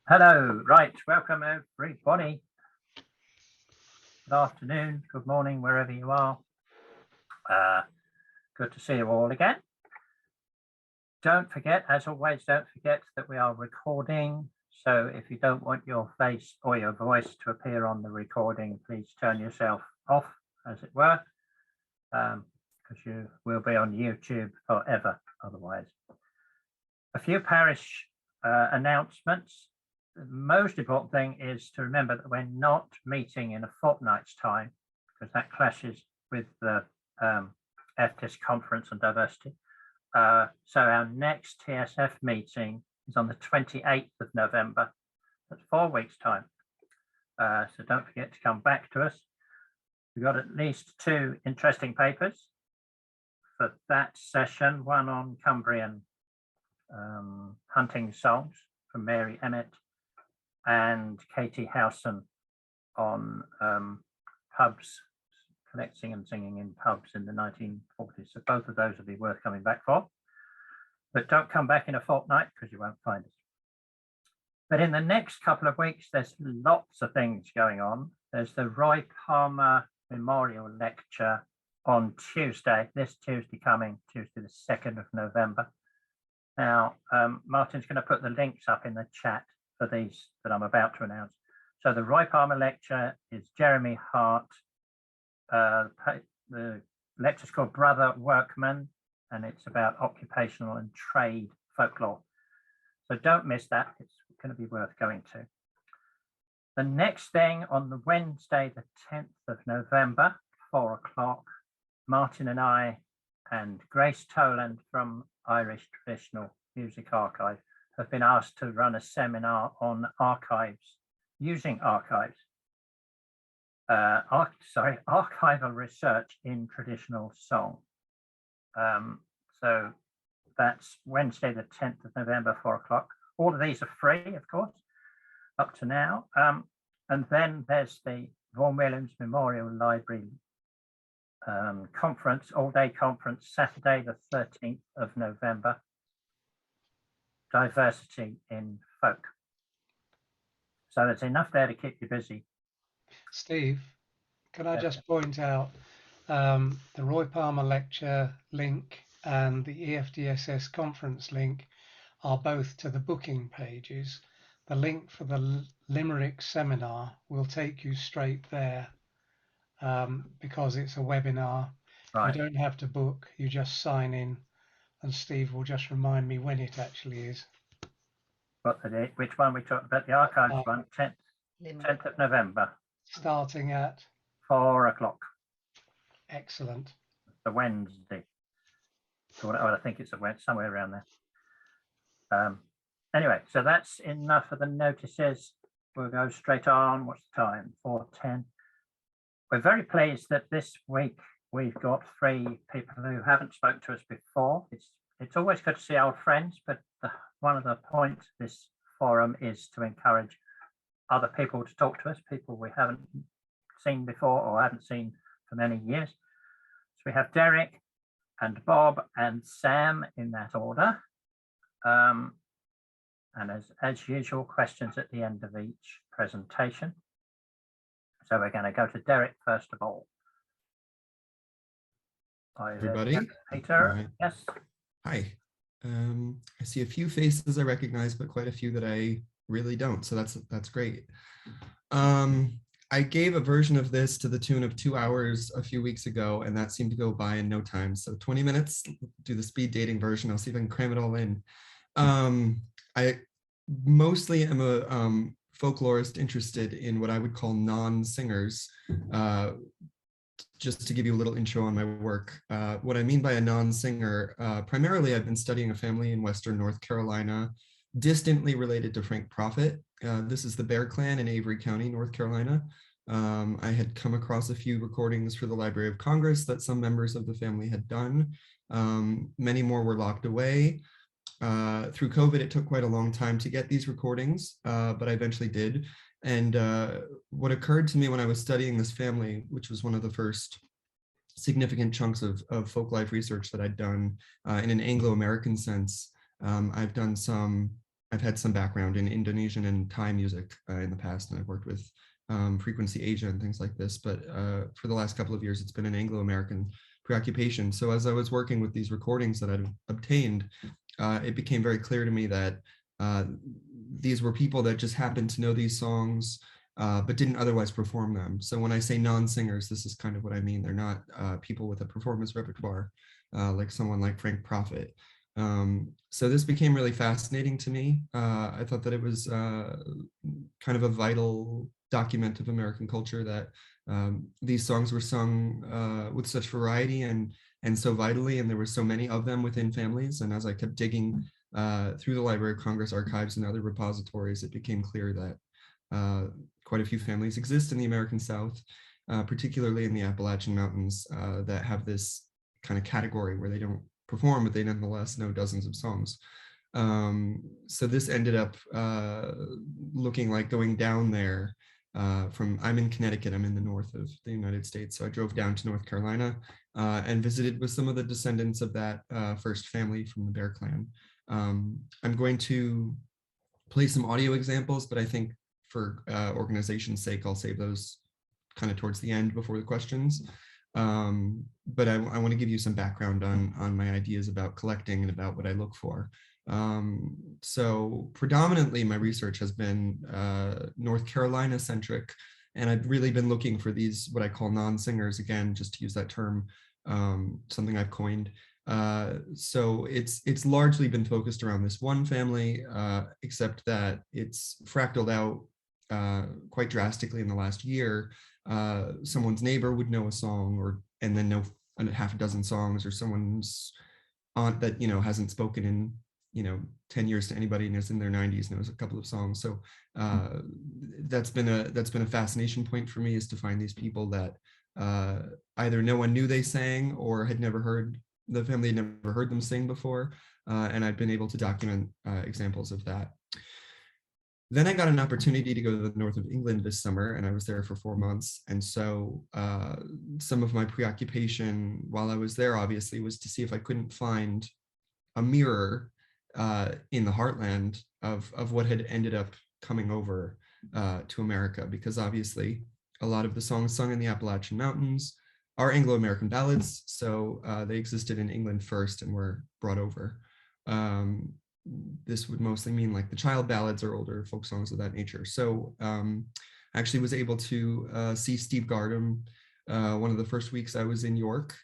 Hello, right, welcome everybody. Good afternoon, good morning, wherever you are. Good to see you all again. Don't forget, as always, don't forget that we are recording. So if you don't want your face or your voice to appear on the recording, please turn yourself off, as it were, because you will be on YouTube forever otherwise. A few parish announcements. The most important thing is to remember that we're not meeting in a fortnight's time, because that clashes with the FTIS conference on diversity. So our next TSF meeting is on the 28th of November. That's 4 weeks' time. So don't forget to come back to us. We've got at least 2 interesting papers for that session, one on Cumbrian hunting songs from Mary Emmett, and Katie Howson on pubs, collecting and singing in pubs in the 1940s. So both of those will be worth coming back for. But don't come back in a fortnight because you won't find us. But in the next couple of weeks, there's lots of things going on. There's the Roy Palmer Memorial Lecture on Tuesday, this Tuesday coming, Tuesday the 2nd of November. Now, Martin's going to put the links up in the chat for these that I'm about to announce. So the Roy Palmer lecture is Jeremy Hart. The lecture's called Brother Workman, and it's about occupational and trade folklore. So don't miss that. It's going to be worth going to. The next thing on the Wednesday, the 10th of November, 4 o'clock, Martin and I and Grace Toland from Irish Traditional Music Archive have been asked to run a seminar on archives, using archives. Archival research in traditional song. So that's Wednesday, the 10th of November, 4 o'clock. All of these are free, of course, up to now. And then there's the Vaughan Williams Memorial Library conference, all-day conference, Saturday, the 13th of November. Diversity in folk. So there's enough there to keep you busy. Steve, can I just point out the Roy Palmer lecture link and the EFDSS conference link are both to the booking pages. The link for the Limerick seminar will take you straight there because it's a webinar. Right. You don't have to book, you just sign in, and Steve will just remind me when it actually is. What the date? Which one we talked about? The archives one, 10th of November. Starting at 4 o'clock. Excellent. The Wednesday. So I think it's a Wednesday, somewhere around there. Anyway, so that's enough of the notices. We'll go straight on. What's the time? 4:10. We're very pleased that this week we've got 3 people who haven't spoken to us before. It's always good to see old friends, but one of the points of this forum is to encourage other people to talk to us, people we haven't seen before or haven't seen for many years. So we have Derek and Bob and Sam in that order. And as usual, questions at the end of each presentation. So we're going to go to Derek first of all. Everybody. Peter, right. Yes. Hi. I see a few faces I recognize, but quite a few that I really don't. So that's great. I gave a version of this to the tune of 2 hours a few weeks ago, and that seemed to go by in no time. So 20 minutes, do the speed dating version. I'll see if I can cram it all in. I mostly am a folklorist interested in what I would call non-singers. Just to give you a little intro on my work, what I mean by a non-singer, primarily I've been studying a family in Western North Carolina, distantly related to Frank Prophet. This is the Bear Clan in Avery County, North Carolina. I had come across a few recordings for the Library of Congress that some members of the family had done. Many more were locked away. Through COVID, it took quite a long time to get these recordings, but I eventually did. And what occurred to me when I was studying this family, which was one of the first significant chunks of folk life research that I'd done in an Anglo-American sense. I've done some I've had some background in Indonesian and Thai music in the past, and I've worked with Frequency Asia and things like this. But for the last couple of years, it's been an Anglo-American preoccupation. So as I was working with these recordings that I've obtained, it became very clear to me that these were people that just happened to know these songs, but didn't otherwise perform them. So when I say non-singers, this is kind of what I mean. They're not people with a performance repertoire, like someone like Frank Prophet. So this became really fascinating to me. I thought that it was kind of a vital document of American culture, that these songs were sung with such variety and so vitally, and there were so many of them within families. And as I kept digging through the Library of Congress archives and other repositories, it became clear that quite a few families exist in the American South, particularly in the Appalachian Mountains, that have this kind of category where they don't perform, but they nonetheless know dozens of songs. So this ended up looking like going down there I'm in Connecticut, I'm in the north of the United States. So I drove down to North Carolina and visited with some of the descendants of that first family from the Bear Clan. I'm going to play some audio examples, but I think for organization's sake, I'll save those kind of towards the end before the questions. But I want to give you some background on my ideas about collecting and about what I look for. So predominantly my research has been North Carolina centric, and I've really been looking for these, what I call non-singers, again, just to use that term, something I've coined. So it's largely been focused around this one family, except that it's fractaled out quite drastically in the last year. Someone's neighbor would know a song, and then know a half a dozen songs, or someone's aunt that hasn't spoken in 10 years to anybody and is in their 90s knows a couple of songs. So that's been a fascination point for me, is to find these people that either no one knew they sang, or had never heard, the family had never heard them sing before, and I've been able to document examples of that. Then I got an opportunity to go to the north of England this summer, and I was there for 4 months. And so some of my preoccupation while I was there, obviously, was to see if I couldn't find a mirror in the heartland of what had ended up coming over to America, because obviously a lot of the songs sung in the Appalachian Mountains are Anglo-American ballads. So they existed in England first and were brought over. This would mostly mean like the child ballads or older folk songs of that nature. So I actually was able to see Steve Gardam one of the first weeks I was in York.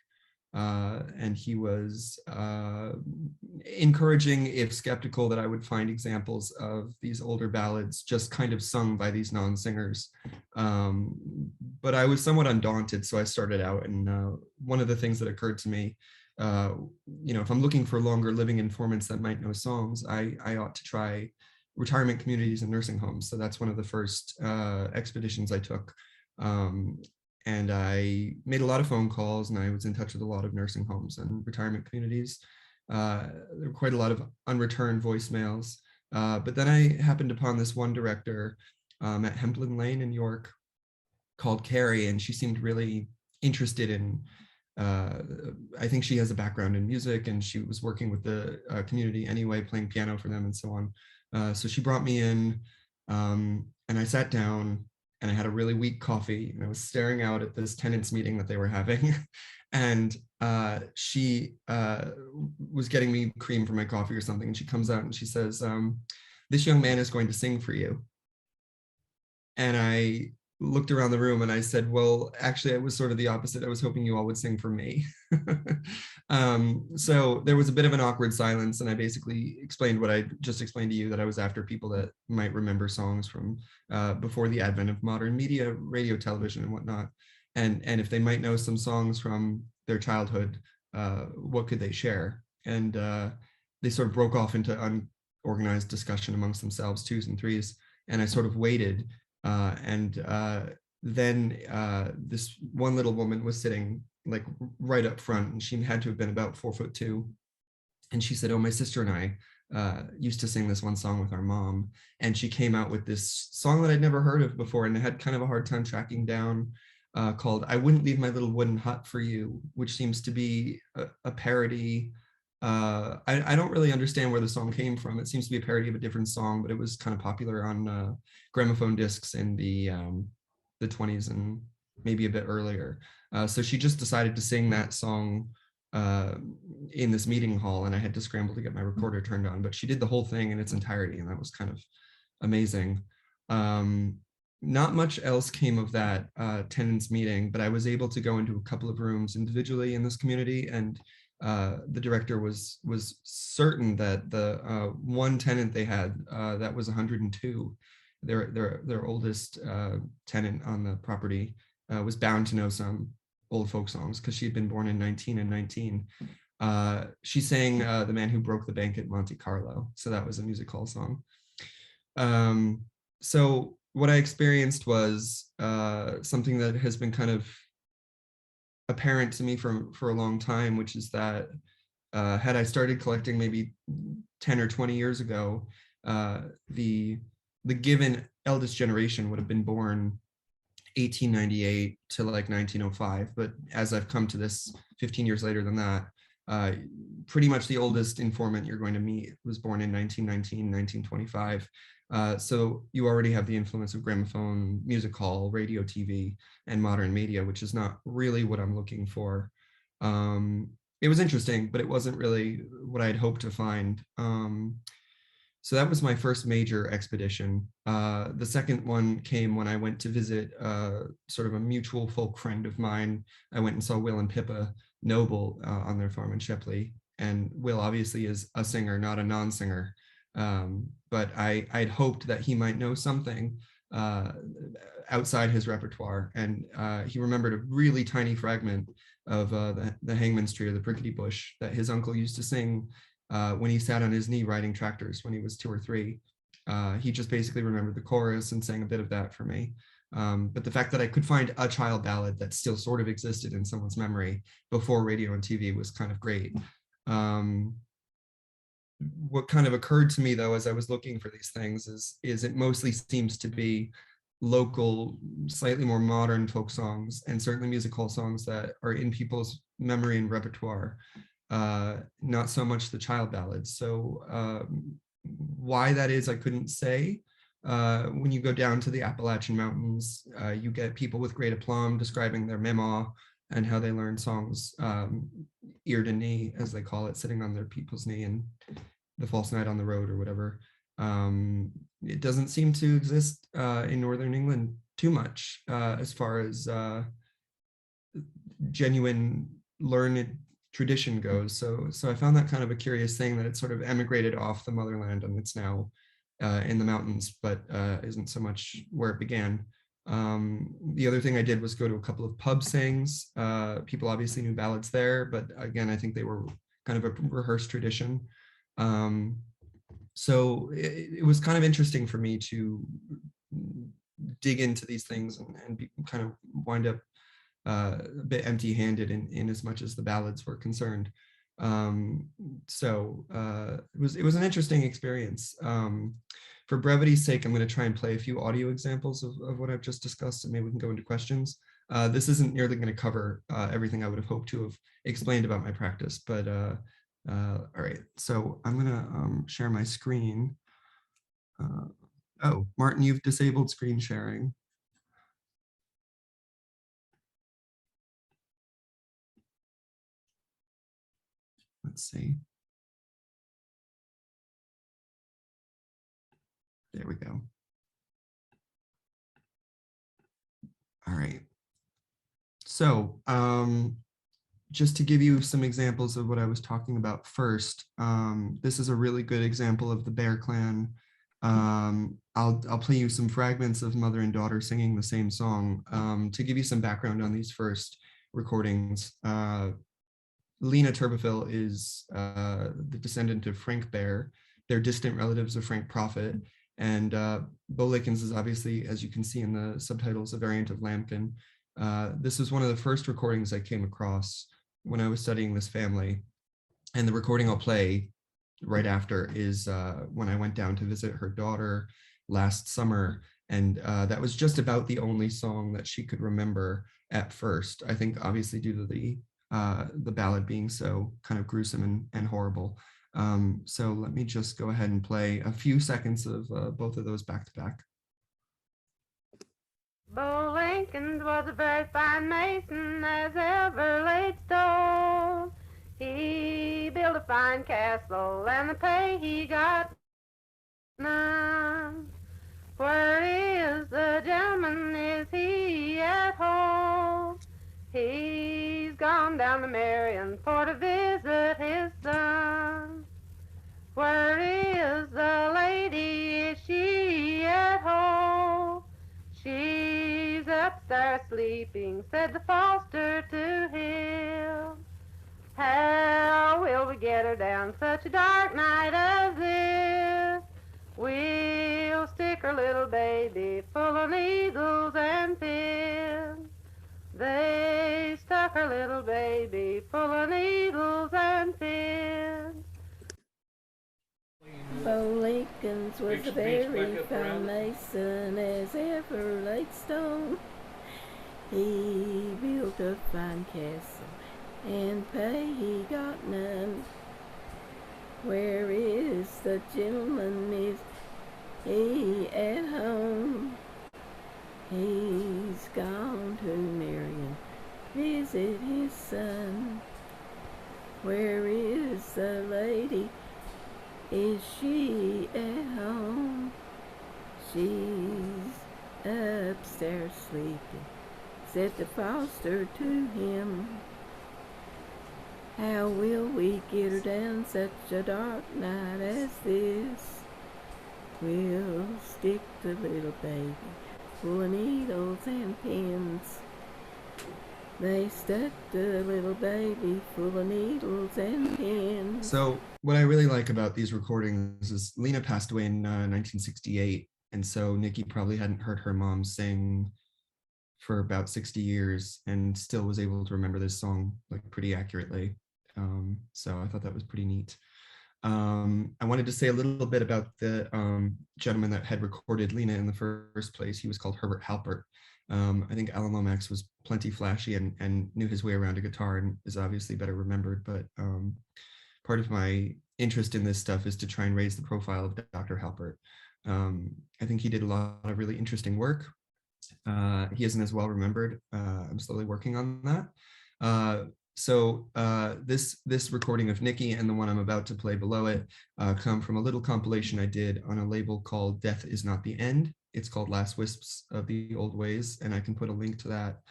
And he was encouraging, if skeptical, that I would find examples of these older ballads just kind of sung by these non-singers. But I was somewhat undaunted, so I started out, and one of the things that occurred to me, if I'm looking for longer living informants that might know songs, I ought to try retirement communities and nursing homes. So that's one of the first expeditions I took. And I made a lot of phone calls, and I was in touch with a lot of nursing homes and retirement communities. There were quite a lot of unreturned voicemails. But then I happened upon this one director at Hemplin Lane in York called Carrie, and she seemed really interested in, I think she has a background in music, and she was working with the community anyway, playing piano for them and so on. So she brought me in, and I sat down, and I had a really weak coffee, and I was staring out at this tenants meeting that they were having. And she was getting me cream for my coffee or something. And she comes out and she says, "This young man is going to sing for you." And I looked around the room and I said, "Well, actually, it was sort of the opposite. I was hoping you all would sing for me." So there was a bit of an awkward silence, and I basically explained what I just explained to you, that I was after people that might remember songs from before the advent of modern media, radio, television, and whatnot. And if they might know some songs from their childhood, what could they share? And they sort of broke off into unorganized discussion amongst themselves, twos and threes. And I sort of waited. Then this one little woman was sitting like right up front, and she had to have been about 4'2". And she said, "Oh, my sister and I used to sing this one song with our mom." And she came out with this song that I'd never heard of before, and I had kind of a hard time tracking down, called "I Wouldn't Leave My Little Wooden Hut for You," which seems to be a parody I don't really understand where the song came from. It seems to be a parody of a different song, but it was kind of popular on gramophone discs in the 20s and maybe a bit earlier. So she just decided to sing that song in this meeting hall, and I had to scramble to get my recorder turned on, but she did the whole thing in its entirety, and that was kind of amazing. Not much else came of that tenants meeting, but I was able to go into a couple of rooms individually in this community, and the director was certain that the one tenant they had that was 102, their oldest tenant on the property, was bound to know some old folk songs because she had been born in 1919. She sang "The Man Who Broke the Bank at Monte Carlo," so that was a music hall song. So what I experienced was something that has been kind of apparent to me for a long time, which is that had I started collecting maybe 10 or 20 years ago, the given eldest generation would have been born 1898 to like 1905. But as I've come to this 15 years later than that, pretty much the oldest informant you're going to meet was born in 1919, 1925. So you already have the influence of gramophone, music hall, radio, TV, and modern media, which is not really what I'm looking for. It was interesting, but it wasn't really what I'd hoped to find. So that was my first major expedition. The second one came when I went to visit sort of a mutual folk friend of mine. I went and saw Will and Pippa Noble on their farm in Shepley. And Will obviously is a singer, not a non-singer. But I'd hoped that he might know something outside his repertoire. And he remembered a really tiny fragment of the Hangman's Tree or the Prickety Bush that his uncle used to sing when he sat on his knee riding tractors when he was 2 or 3. He just basically remembered the chorus and sang a bit of that for me. But the fact that I could find a child ballad that still sort of existed in someone's memory before radio and TV was kind of great. What kind of occurred to me though, as I was looking for these things is it mostly seems to be local, slightly more modern folk songs, and certainly music hall songs that are in people's memory and repertoire, not so much the child ballads. So why that is, I couldn't say. When you go down to the Appalachian Mountains, you get people with great aplomb describing their memaw and how they learn songs ear to knee, as they call it, sitting on their people's knee and the false night on the road or whatever. It doesn't seem to exist in Northern England too much as far as genuine learned tradition goes. So I found that kind of a curious thing, that it sort of emigrated off the motherland and it's now in the mountains, but isn't so much where it began. The other thing I did was go to a couple of pub sings. People obviously knew ballads there, but again, I think they were kind of a rehearsed tradition. So it was kind of interesting for me to dig into these things and be, kind of wind up a bit empty-handed in as much as the ballads were concerned. So it was an interesting experience. For brevity's sake, I'm going to try and play a few audio examples of what I've just discussed, and maybe we can go into questions. This isn't nearly going to cover everything I would have hoped to have explained about my practice, but all right. So I'm going to share my screen. Oh, Martin, you've disabled screen sharing. Let's see. There we go. All right. So just to give you some examples of what I was talking about first, this is a really good example of the Bear Clan. I'll play you some fragments of mother and daughter singing the same song to give you some background on these first recordings. Lena Turbeville is the descendant of Frank Bear. They're distant relatives of Frank Prophet. And Bo Likens is obviously, as you can see in the subtitles, a variant of Lambkin. This was one of the first recordings I came across when I was studying this family. And the recording I'll play right after is when I went down to visit her daughter last summer. And that was just about the only song that she could remember at first. I think obviously due to the the ballad being so kind of gruesome and horrible. So let me just go ahead and play a few seconds of both of those back to back. Bo Lincoln was a very fine mason as ever laid stone. He built a fine castle and the pay he got none. Where is the gentleman? Is he at home? He's gone down to Marion for to visit his son. Where is the lady? Is she at home? She's upstairs sleeping, said the foster to him. How will we get her down such a dark night as this? We'll stick her little baby full of needles and pins. They stuck her little baby full of needles and pins. Bo Lincoln's was a very fine mason as ever laid stone. He built a fine castle and pay he got none. Where is the gentleman? Is he at home? He's gone to Marion, visit his son. Where is the lady? Is she at home? She's upstairs sleeping, said the foster to him. How will we get her down such a dark night as this? We'll stick the little baby full of needles and pins. They stuck the little baby full of needles and pins. So what I really like about these recordings is Lena passed away in 1968. And so Nikki probably hadn't heard her mom sing for about 60 years and still was able to remember this song like pretty accurately. So I thought that was pretty neat. I wanted to say a little bit about the gentleman that had recorded Lena in the first place. He was called Herbert Halpert. I think Alan Lomax was plenty flashy and knew his way around a guitar and is obviously better remembered. But part of my interest in this stuff is to try and raise the profile of Dr. Halpert. I think he did a lot of really interesting work. He isn't as well remembered. I'm slowly working on that. So this recording of Nikki and the one I'm about to play below it come from a little compilation I did on a label called Death Is Not the End. It's called Last Wisps of the Old Ways, and I can put a link to that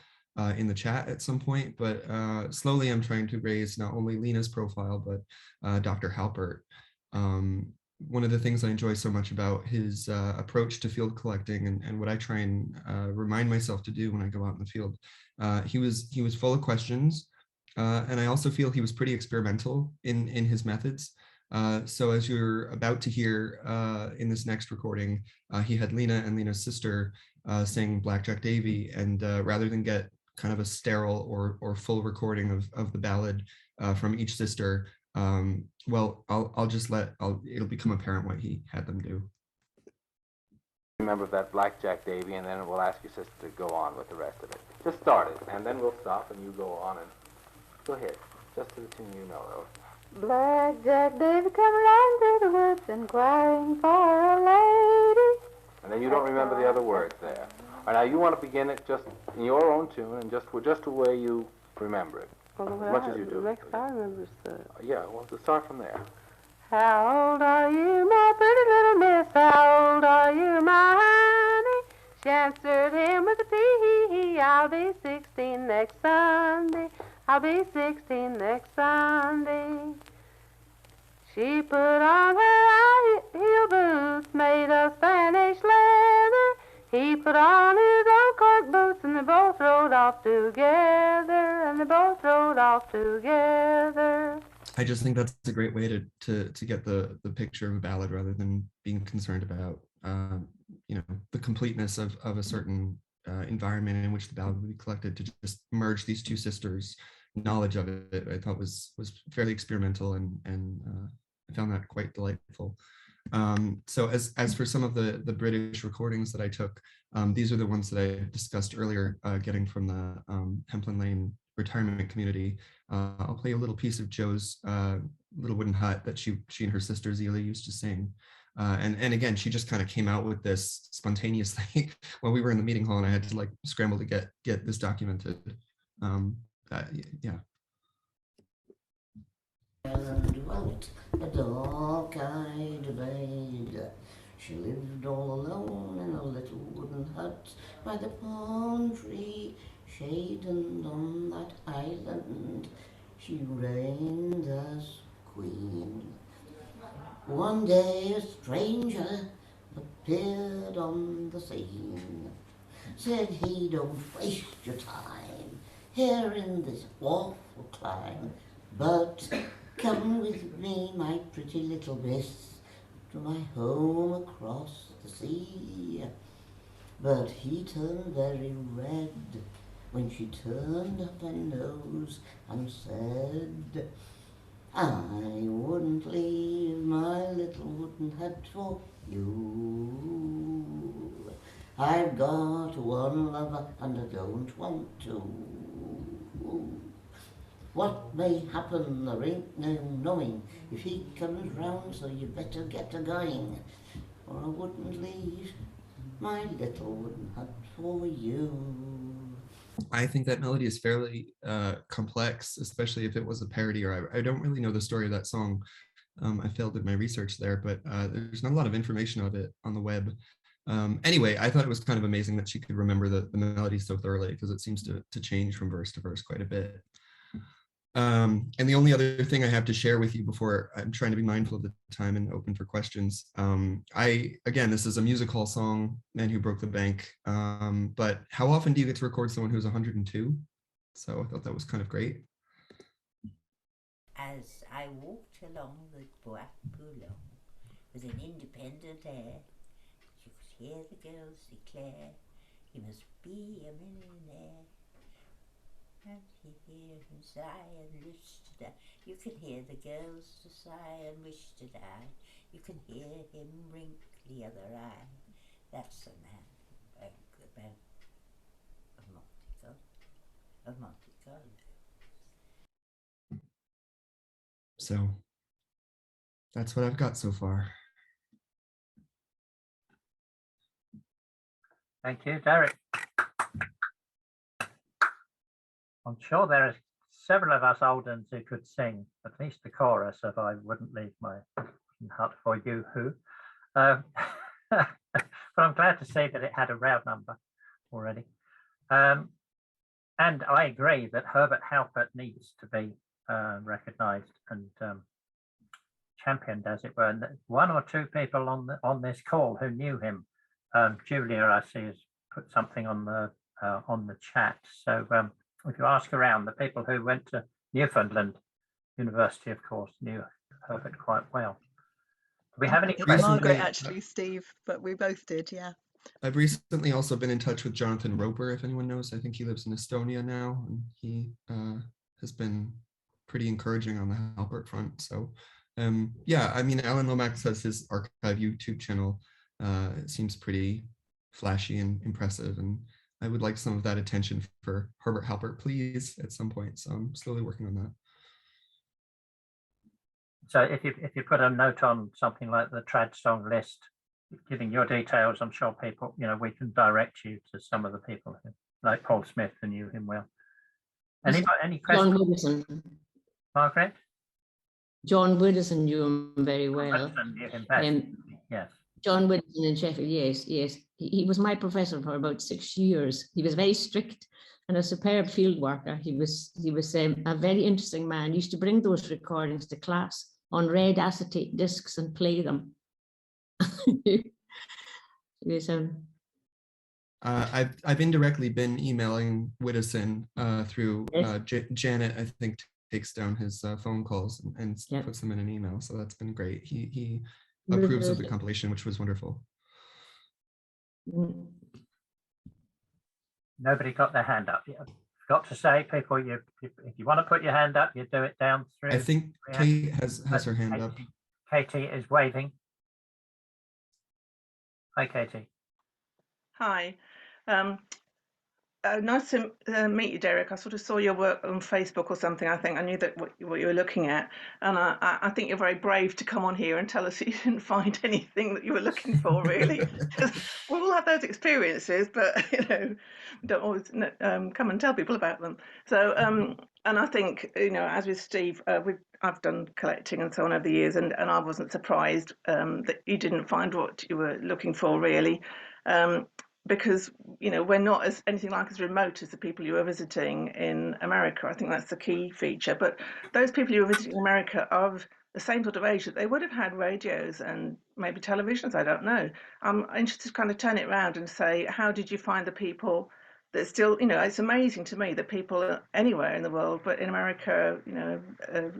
in the chat at some point. But slowly I'm trying to raise not only Lena's profile, but Dr. Halpert. One of the things I enjoy so much about his approach to field collecting and what I try and remind myself to do when I go out in the field, he was full of questions. And I also feel he was pretty experimental in his methods. So as you're about to hear in this next recording, he had Lena and Lena's sister sing Blackjack Davy, and rather than get kind of a sterile or full recording of the ballad from each sister, well, it'll become apparent what he had them do. Remember that Blackjack Davy, and then we'll ask your sister to go on with the rest of it. Just start it, and then we'll stop, and you go on and go ahead, just to the tune you know, though. Blackjack Davy come riding through the woods, inquiring for a lady. And then you don't remember the other words there. All right, now you want to begin it just in your own tune and just the way you remember it. Well, as much as you do. The next I remember is the... Yeah, well, to start from there. How old are you, my pretty little miss? How old are you, my honey? She answered him with a tee-hee-hee. I'll be 16 next Sunday. I'll be 16 next Sunday. She put on her high heel boots made of Spanish leather. He put on his old cork boots, and they both rode off together. And they both rode off together. I just think that's a great way to get the picture of a ballad rather than being concerned about the completeness of a certain environment in which the ballad would be collected. To just merge these two sisters' knowledge of it, I thought was fairly experimental, and I found that quite delightful. So as for some of the British recordings that I took, these are the ones that I discussed earlier, getting from the Hemplin Lane retirement community. I'll play a little piece of Joe's little wooden hut that she and her sister Zelia used to sing. And again, she just kind of came out with this spontaneously when we were in the meeting hall, and I had to like scramble to get this documented. Yeah. And dwelt a dark-eyed maid. She lived all alone in a little wooden hut by the palm tree shade, and on that island she reigned as queen. One day a stranger appeared on the scene. Said he, don't waste your time here in this awful clime, but come with me, my pretty little miss, to my home across the sea. But he turned very red when she turned up her nose and said, I wouldn't leave my little wooden hut for you. I've got one lover and I don't want to. What may happen, there ain't no knowing if he comes round, so you better get a-going, or I wouldn't leave my little wooden hut for you. I think that melody is fairly complex, especially if it was a parody, or I don't really know the story of that song. I failed at my research there, but there's not a lot of information of it on the web. Anyway, I thought it was kind of amazing that she could remember the melody so thoroughly, because it seems to change from verse to verse quite a bit. And the only other thing I have to share with you before I'm trying to be mindful of the time and open for questions. Again, this is a music hall song, Man Who Broke the Bank. But how often do you get to record someone who's 102? So I thought that was kind of great. As I walked along the Bois Boulogne with an independent air, you could hear the girls declare, he must be a millionaire. And you hear him sigh and wish to die. You can hear the girls to sigh and wish to die. You can hear him wink the other eye. That's the man who broke the bank of Monte Carlo. So that's what I've got so far. Thank you, Derek. I'm sure there are several of us old ones who could sing at least the chorus of I Wouldn't Leave My Hut for You Who. But I'm glad to see that it had a round number already. And I agree that Herbert Halpert needs to be recognised and championed, as it were. And one or two people on this call who knew him. Julia, I see, has put something on the chat. So if you ask around, the people who went to Newfoundland University, of course, knew Herbert quite well. Do we have any questions? Margaret, actually, Steve, but we both did, yeah. I've recently also been in touch with Jonathan Roper, if anyone knows. I think he lives in Estonia now, and he has been pretty encouraging on the Halpert front. So yeah, I mean, Alan Lomax has his archive YouTube channel. It seems pretty flashy and impressive, and I would like some of that attention for Herbert Halpert, please, at some point. So I'm slowly working on that. So if you put a note on something like the trad song list, giving your details, I'm sure people, we can direct you to some of the people who, like Paul Smith, who knew him well. Any questions? John Woodison. Margaret? John Woodison knew him very well. Knew him best. Yes. John Woodison in Sheffield, yes. He was my professor for about 6 years. He was very strict and a superb field worker. He was a very interesting man. He used to bring those recordings to class on red acetate discs and play them. I've indirectly been emailing Widdowson through Janet. I think takes down his phone calls and puts them in an email. So that's been great. He approves of the compilation, which was wonderful. Nobody got their hand up yet. Got to say, people, if you want to put your hand up, you do it down through. I think Kate has her hand up. Katie is waving. Hi, Katie. Hi. Nice to meet you, Derek. I sort of saw your work on Facebook or something. I think I knew that what you were looking at, and I think you're very brave to come on here and tell us that you didn't find anything that you were looking for. Really, 'cause we all have those experiences, but we don't always come and tell people about them. So, and I think as with Steve, I've done collecting and so on over the years, and I wasn't surprised that you didn't find what you were looking for, really. Because we're not anything like as remote as the people you were visiting in America. I think that's the key feature. But those people you were visiting in America are of the same sort of age that they would have had radios and maybe televisions. I don't know. I'm interested to kind of turn it around and say, how did you find the people that still, it's amazing to me that people anywhere in the world, but in America, a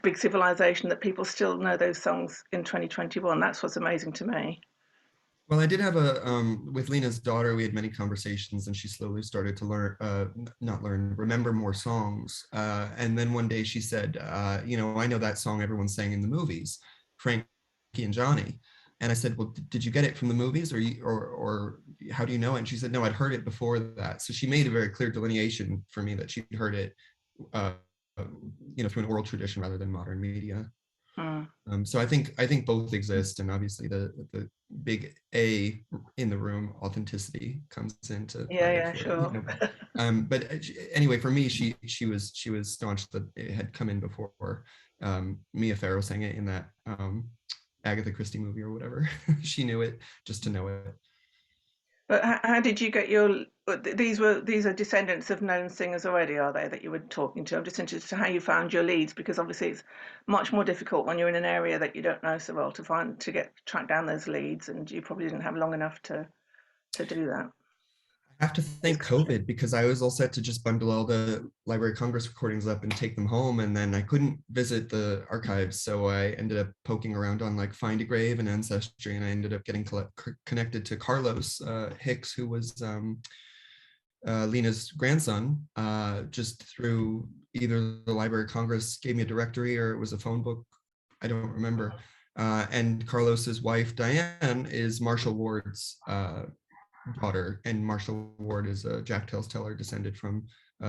big civilization, that people still know those songs in 2021. That's what's amazing to me. Well, I did have with Lena's daughter, we had many conversations, and she slowly started to remember more songs. And then one day she said, I know that song everyone sang in the movies, Frankie and Johnny. And I said, well, did you get it from the movies, or how do you know it? And she said, no, I'd heard it before that. So she made a very clear delineation for me that she'd heard it, through an oral tradition rather than modern media. So I think both exist, and obviously the big A in the room, authenticity, comes into play. Sure. But anyway, for me, she was staunch that it had come in before. Mia Farrow sang it in that Agatha Christie movie or whatever. She knew it just to know it. But how did you get these are descendants of known singers already, are they, that you were talking to? I'm just interested in how you found your leads, because obviously it's much more difficult when you're in an area that you don't know so well to track down those leads, and you probably didn't have long enough to do that. I have to thank COVID, because I was all set to just bundle all the Library of Congress recordings up and take them home, and then I couldn't visit the archives, so I ended up poking around on like Find a Grave and Ancestry, and I ended up getting connected to Carlos Hicks, who was Lena's grandson, just through either the Library of Congress gave me a directory or it was a phone book, I don't remember. And Carlos's wife Diane is Marshall Ward's daughter, and Marshall Ward is a Jack Tales teller descended from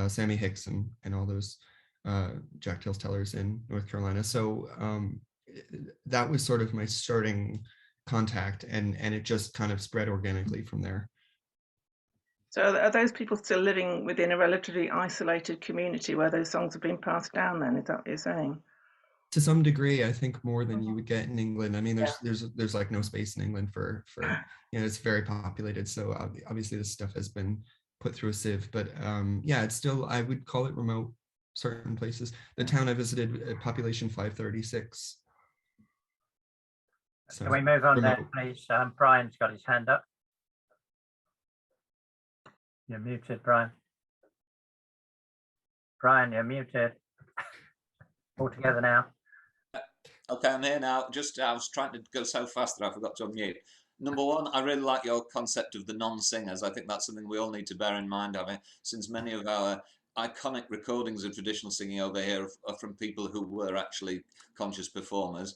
Sammy Hicks and all those Jack Tales tellers in North Carolina. So that was sort of my starting contact, and it just kind of spread organically from there. So are those people still living within a relatively isolated community where those songs have been passed down then? Is that what you're saying? To some degree, I think more than you would get in England. I mean, there's like no space in England for it's very populated. So obviously this stuff has been put through a sieve, but it's still, I would call it remote, certain places. The town I visited, population 536. So, can we move on remote. then, please? Brian's got his hand up. You're muted, Brian. Brian, you're muted. All together now. Okay, I'm here now. I was trying to go so fast that I forgot to unmute. Number one, I really like your concept of the non-singers. I think that's something we all need to bear in mind, since many of our iconic recordings of traditional singing over here are from people who were actually conscious performers.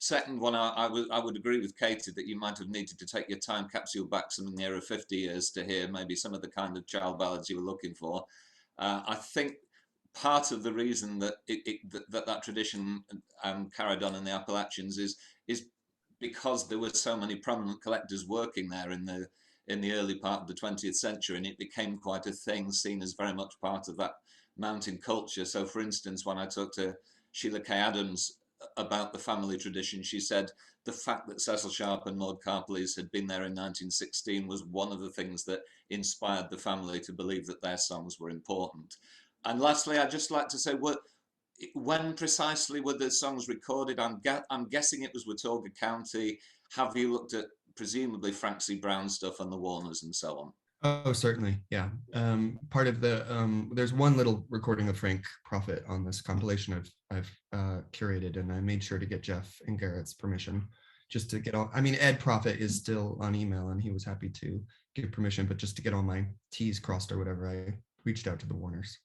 Second one, I would agree with Katie that you might have needed to take your time capsule back something nearer 50 years to hear maybe some of the kind of child ballads you were looking for. I think part of the reason that that tradition carried on in the Appalachians is because there were so many prominent collectors working there in the early part of the 20th century, and it became quite a thing, seen as very much part of that mountain culture. So, for instance, when I talked to Sheila K. Adams about the family tradition, she said the fact that Cecil Sharp and Maud Carpleys had been there in 1916 was one of the things that inspired the family to believe that their songs were important. And lastly, I'd just like to say, when precisely were the songs recorded? I'm guessing it was Watauga County. Have you looked at presumably Frank C. Brown stuff and the Warners and so on? Oh, certainly, yeah. Part of the there's one little recording of Frank Prophet on this compilation I've curated, and I made sure to get Jeff and Garrett's permission just to get all. I mean, Ed Prophet is still on email, and he was happy to give permission, but just to get all my T's crossed or whatever, I reached out to the Warners.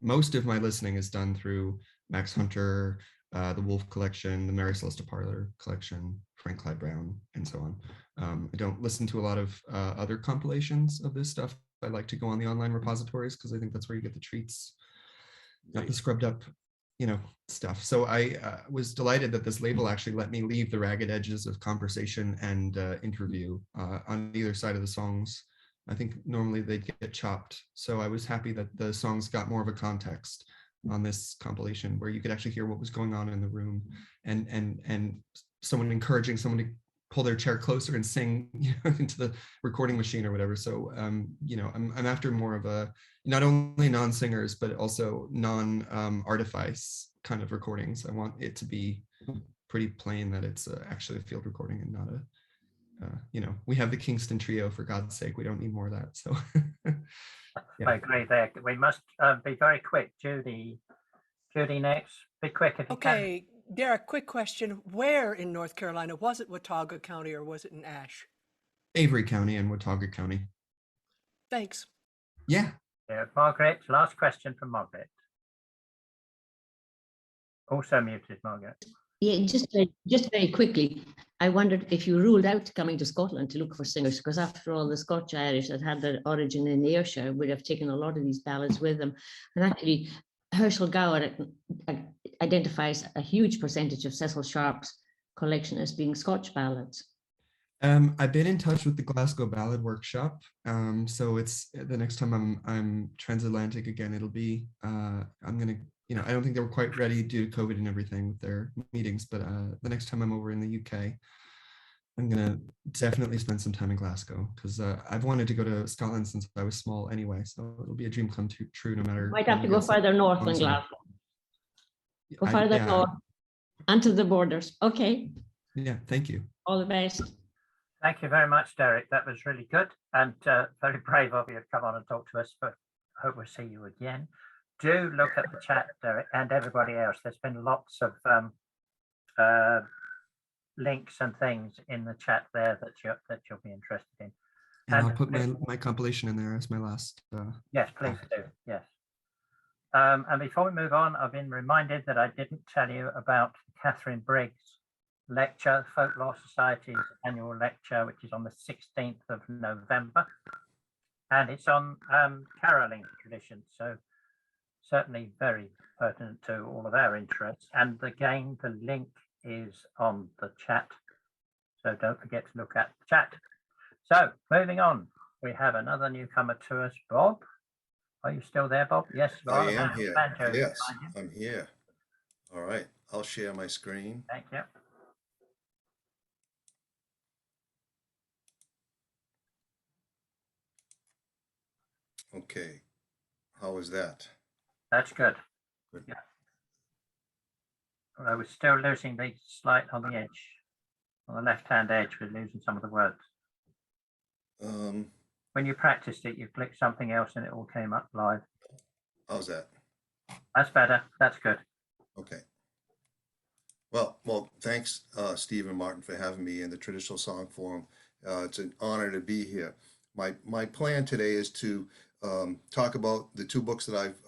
Most of my listening is done through Max Hunter, the Wolf Collection, the Mary Celesta Parlor Collection, Frank Clyde Brown, and so on. I don't listen to a lot of other compilations of this stuff. I like to go on the online repositories because I think that's where you get the treats, not the scrubbed up, stuff. So I was delighted that this label actually let me leave the ragged edges of conversation and interview on either side of the songs. I think normally they'd get chopped. So I was happy that the songs got more of a context on this compilation where you could actually hear what was going on in the room, and someone encouraging someone to pull their chair closer and sing into the recording machine or whatever. So I'm after more of a not only non-singers but also non-artifice kind of recordings. I want it to be pretty plain that it's actually a field recording and not a we have the Kingston Trio, for God's sake. We don't need more of that. So yeah. I agree there. We must be very quick. Judy next. Be quick if you can. Okay, Derek, quick question. Where in North Carolina? Was it Watauga County or was it in Ashe? Avery County and Watauga County. Thanks. Yeah. Margaret, last question from Margaret. Also muted, Margaret. Yeah, just very quickly, I wondered if you ruled out coming to Scotland to look for singers, because after all, the Scotch-Irish that had their origin in Ayrshire would have taken a lot of these ballads with them. And actually, Herschel Gower identifies a huge percentage of Cecil Sharp's collection as being Scotch ballads. I've been in touch with the Glasgow Ballad Workshop. So it's the next time I'm transatlantic again, it'll be, I'm going to, I don't think they were quite ready due to COVID and everything with their meetings, but the next time I'm over in the UK, I'm going to definitely spend some time in Glasgow because I've wanted to go to Scotland since I was small anyway. So it'll be a dream come true no matter. Might have to go further north than Glasgow. Go further north, onto the borders. Okay. Yeah, thank you. All the best. Thank you very much, Derek. That was really good and very brave of you to come on and talk to us, but I hope we'll see you again. Do look at the chat, Derek, and everybody else. There's been lots of links and things in the chat there that you'll be interested in. And I'll put my compilation in there as my last. Yes, please do. Yes. And before we move on, I've been reminded that I didn't tell you about Catherine Briggs' lecture, Folklore Society's annual lecture, which is on the 16th of November, and it's on caroling traditions. So certainly very pertinent to all of our interests. And again, the link is on the chat. So don't forget to look at the chat. So moving on, we have another newcomer to us, Bob. Are you still there, Bob? Yes, I am here. Yes, I'm here. All right, I'll share my screen. Thank you. Okay, how was that? That's good. Good. Yeah. Although we're still losing the slight on the edge. On the left-hand edge, we're losing some of the words. When you practiced it, you clicked something else and it all came up live. How's that? That's better. That's good. Okay. Well, thanks, Steve and Martin, for having me in the Traditional Song Forum. It's an honor to be here. My plan today is to talk about the two books that I've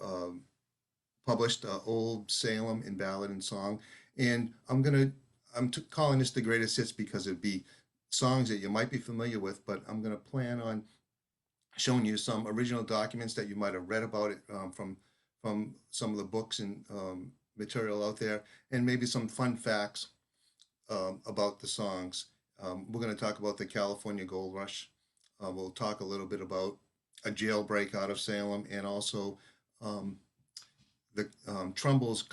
published, Old Salem in Ballad and Song, and I'm calling this the greatest hits because it'd be songs that you might be familiar with, but I'm going to plan on showing you some original documents that you might have read about it from some of the books and material out there, and maybe some fun facts about the songs. We're going to talk about the California Gold Rush. We'll talk a little bit about a jailbreak out of Salem, and also the Trumbull's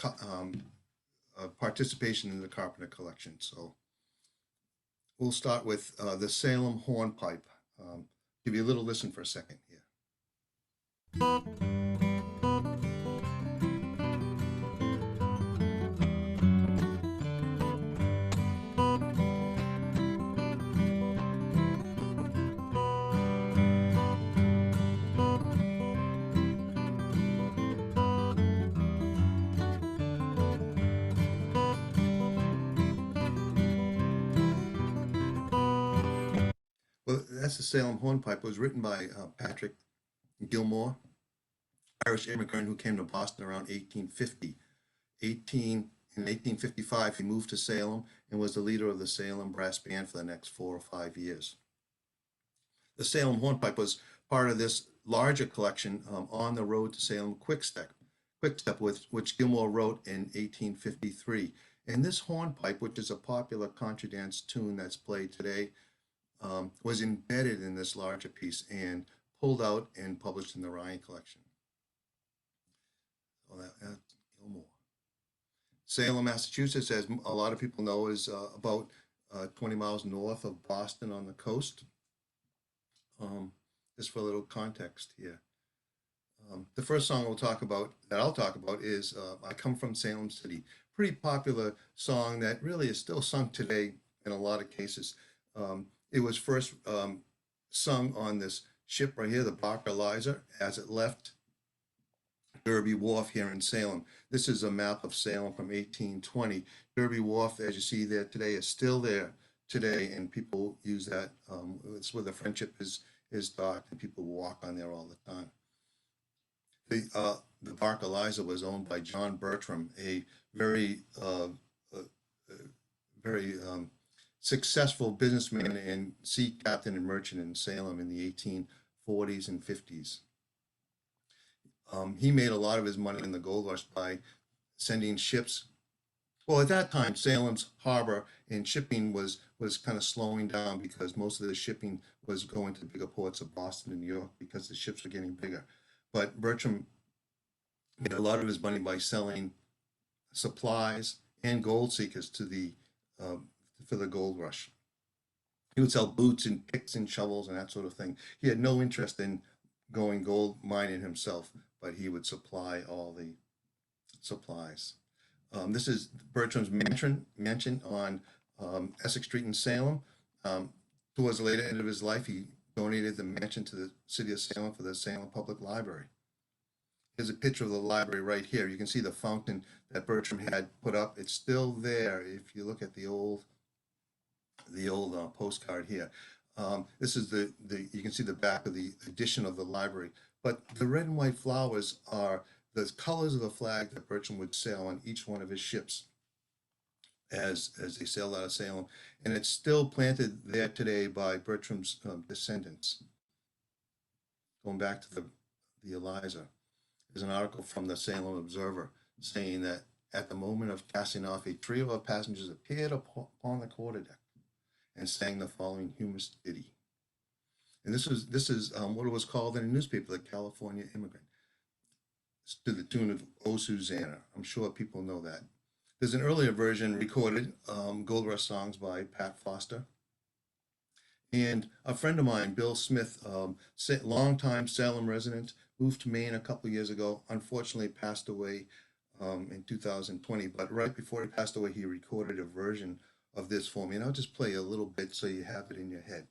participation in the Carpenter collection. So we'll start with the Salem hornpipe. Give you a little listen for a second here. Well, that's the Salem hornpipe. It was written by Patrick Gilmore, Irish immigrant who came to Boston around 1850. In 1855, he moved to Salem, and was the leader of the Salem Brass Band for the next 4 or 5 years. The Salem Hornpipe was part of this larger collection, On the Road to Salem Quickstep, which Gilmore wrote in 1853. And this hornpipe, which is a popular contra dance tune that's played today, was embedded in this larger piece and pulled out and published in the Ryan collection. So that's Gilmore. Salem, Massachusetts, as a lot of people know, is about 20 miles north of Boston on the coast. Just for a little context here. The first song I'll talk about is I Come From Salem City. Pretty popular song that really is still sung today in a lot of cases. It was first sung on this ship right here, the Barker Eliza, as it left Derby Wharf here in Salem. This is a map of Salem from 1820. Derby Wharf, as you see there today, is still there today, and people use that. It's where the Friendship is docked, and people walk on there all the time. The Barker Eliza was owned by John Bertram, a very successful businessman and sea captain and merchant in Salem in the 1840s and 50s. He made a lot of his money in the gold rush by sending ships. Well, at that time, Salem's harbor and shipping was kind of slowing down because most of the shipping was going to the bigger ports of Boston and New York because the ships were getting bigger. But Bertram made a lot of his money by selling supplies and gold seekers to for the gold rush. He would sell boots and picks and shovels and that sort of thing. He had no interest in going gold mining himself, but he would supply all the supplies. This is Bertram's mansion on Essex Street in Salem. Towards the later end of his life, he donated the mansion to the city of Salem for the Salem Public Library. Here's a picture of the library right here. You can see the fountain that Bertram had put up. It's still there if you look at the old postcard here. This is you can see the back of the addition of the library. But the red and white flowers are the colors of the flag that Bertram would sail on each one of his ships as they sailed out of Salem. And it's still planted there today by Bertram's descendants. Going back to the Eliza, there's an article from the Salem Observer saying that at the moment of casting off, a trio of passengers appeared upon the quarterdeck and sang the following humorous ditty. And this is what it was called in a newspaper, the California Immigrant, to the tune of "Oh Susanna." I'm sure people know that. There's an earlier version recorded, Gold Rush songs by Pat Foster. And a friend of mine, Bill Smith, longtime Salem resident, moved to Maine a couple of years ago, unfortunately passed away in 2020. But right before he passed away, he recorded a version of this for me. And I'll just play a little bit so you have it in your head.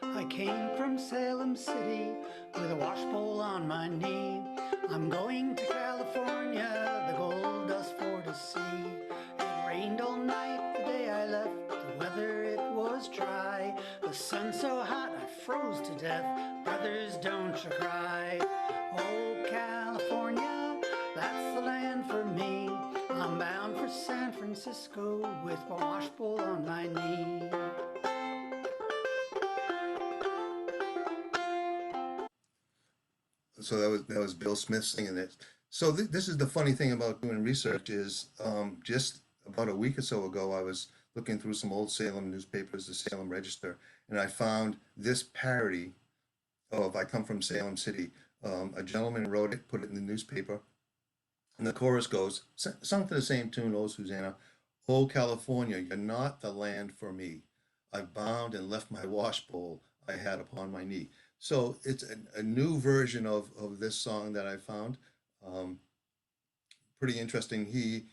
I came from Salem City with a washbowl on my knee. I'm going to California, the gold dust for to see. It rained all night the day I left, the weather it was dry. The sun so hot I froze to death, brothers don't you cry. Oh California, that's the land for me. I'm bound for San Francisco with my washbowl on my knee. So that was Bill Smith singing it. So this is the funny thing about doing research is just about a week or so ago, I was looking through some old Salem newspapers, the Salem Register, and I found this parody of "I Come From Salem City." A gentleman wrote it, put it in the newspaper, and the chorus goes, sung to the same tune, "Oh Susanna, oh California, you're not the land for me. I bound and left my washbowl I had upon my knee." So it's a new version of this song that I found. Pretty interesting. He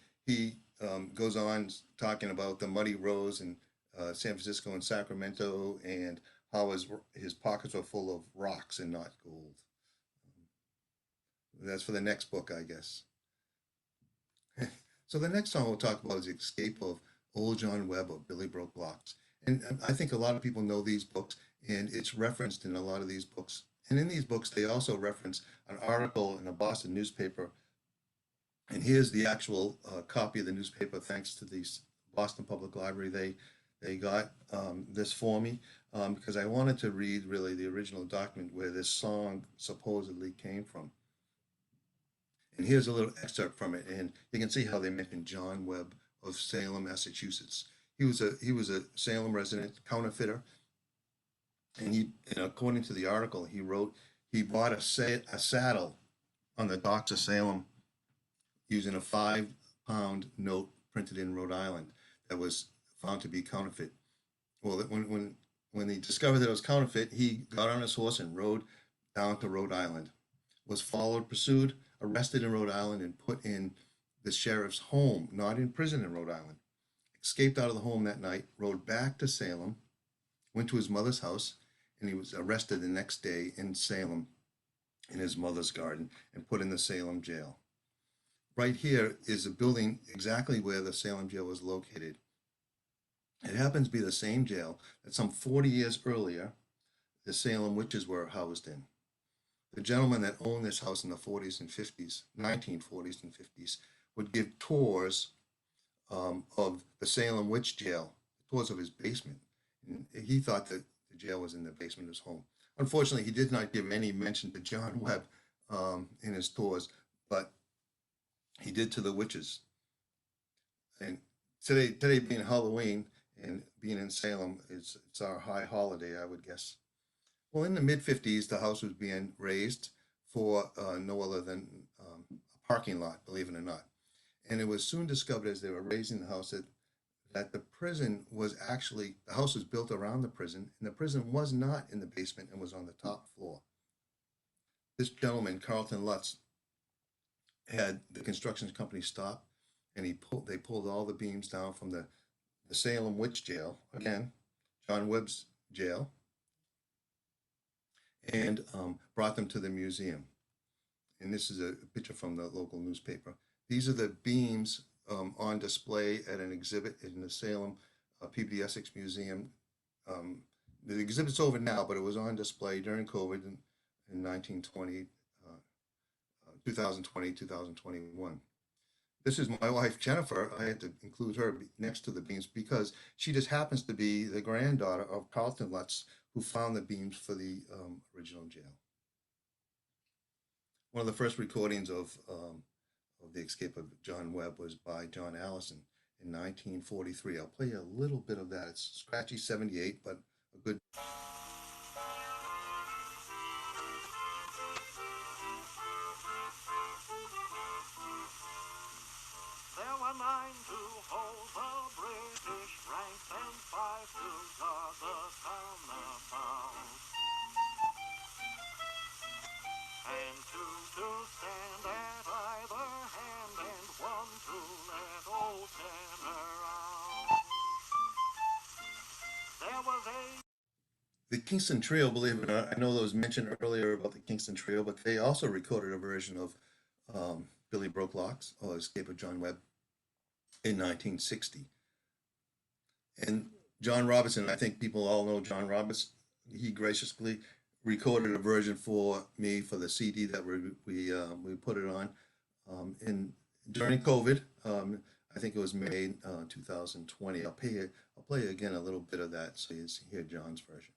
goes on talking about the muddy roads in San Francisco and Sacramento and how his pockets were full of rocks and not gold. That's for the next book, I guess. So the next song we'll talk about is "The Escape of Old John Webb" of Billy Broke Locks. And I think a lot of people know these books. and it's referenced in a lot of these books. And in these books, they also reference an article in a Boston newspaper. And here's the actual copy of the newspaper, thanks to the Boston Public Library. They got this for me because I wanted to read really the original document where this song supposedly came from. And here's a little excerpt from it, and you can see how they mention John Webb of Salem, Massachusetts. He was a Salem resident counterfeiter, and according to the article, he wrote he bought a saddle on the docks of Salem using a 5-pound note printed in Rhode Island that was found to be counterfeit. Well, when he discovered that it was counterfeit, he got on his horse and rode down to Rhode Island. Was followed, pursued, arrested in Rhode Island, and put in the sheriff's home, not in prison in Rhode Island. Escaped out of the home that night, rode back to Salem, went to his mother's house, and he was arrested the next day in Salem in his mother's garden and put in the Salem jail. Right here is a building exactly where the Salem jail was located. It happens to be the same jail that some 40 years earlier, the Salem witches were housed in. The gentleman that owned this house in the 40s and 50s, 1940s and 50s, would give tours of the Salem witch jail, tours of his basement. And he thought that the jail was in the basement of his home. Unfortunately, he did not give any mention to John Webb in his tours, but he did to the witches. And today being Halloween and being in Salem, it's our high holiday, I would guess. Well, in the mid-50s, the house was being raised for no other than a parking lot, believe it or not. And it was soon discovered as they were raising the house that the prison was actually, the house was built around the prison, and the prison was not in the basement and was on the top floor. This gentleman, Carlton Lutz, had the construction company stop, and they pulled all the beams down from the Salem witch jail, again, John Webb's jail, and brought them to the museum. And this is a picture from the local newspaper. These are the beams on display at an exhibit in the Salem Peabody Essex Museum. The exhibit's over now, but it was on display during COVID in 2020, 2021. This is my wife, Jennifer. I had to include her next to the beams because she just happens to be the granddaughter of Carlton Lutz, who found the beams for the original jail. One of the first recordings of the escape of John Webb was by John Allison in 1943. I'll play you a little bit of that. It's scratchy 78, but a good. There were 9 to hold the British ranks and 5 to guard the town about, and 2 to stand at either hand and 1 to let old Tanner out. There was The Kingston Trio, believe it or not, I know that was mentioned earlier about the Kingston Trio, but they also recorded a version of Billy Broke Locks, or Escape of John Webb, in 1960. And John Robertson, I think people all know John Robertson, he graciously recorded a version for me for the CD that we put it on during COVID. I think it was May 2020. I'll play again a little bit of that so you hear John's version.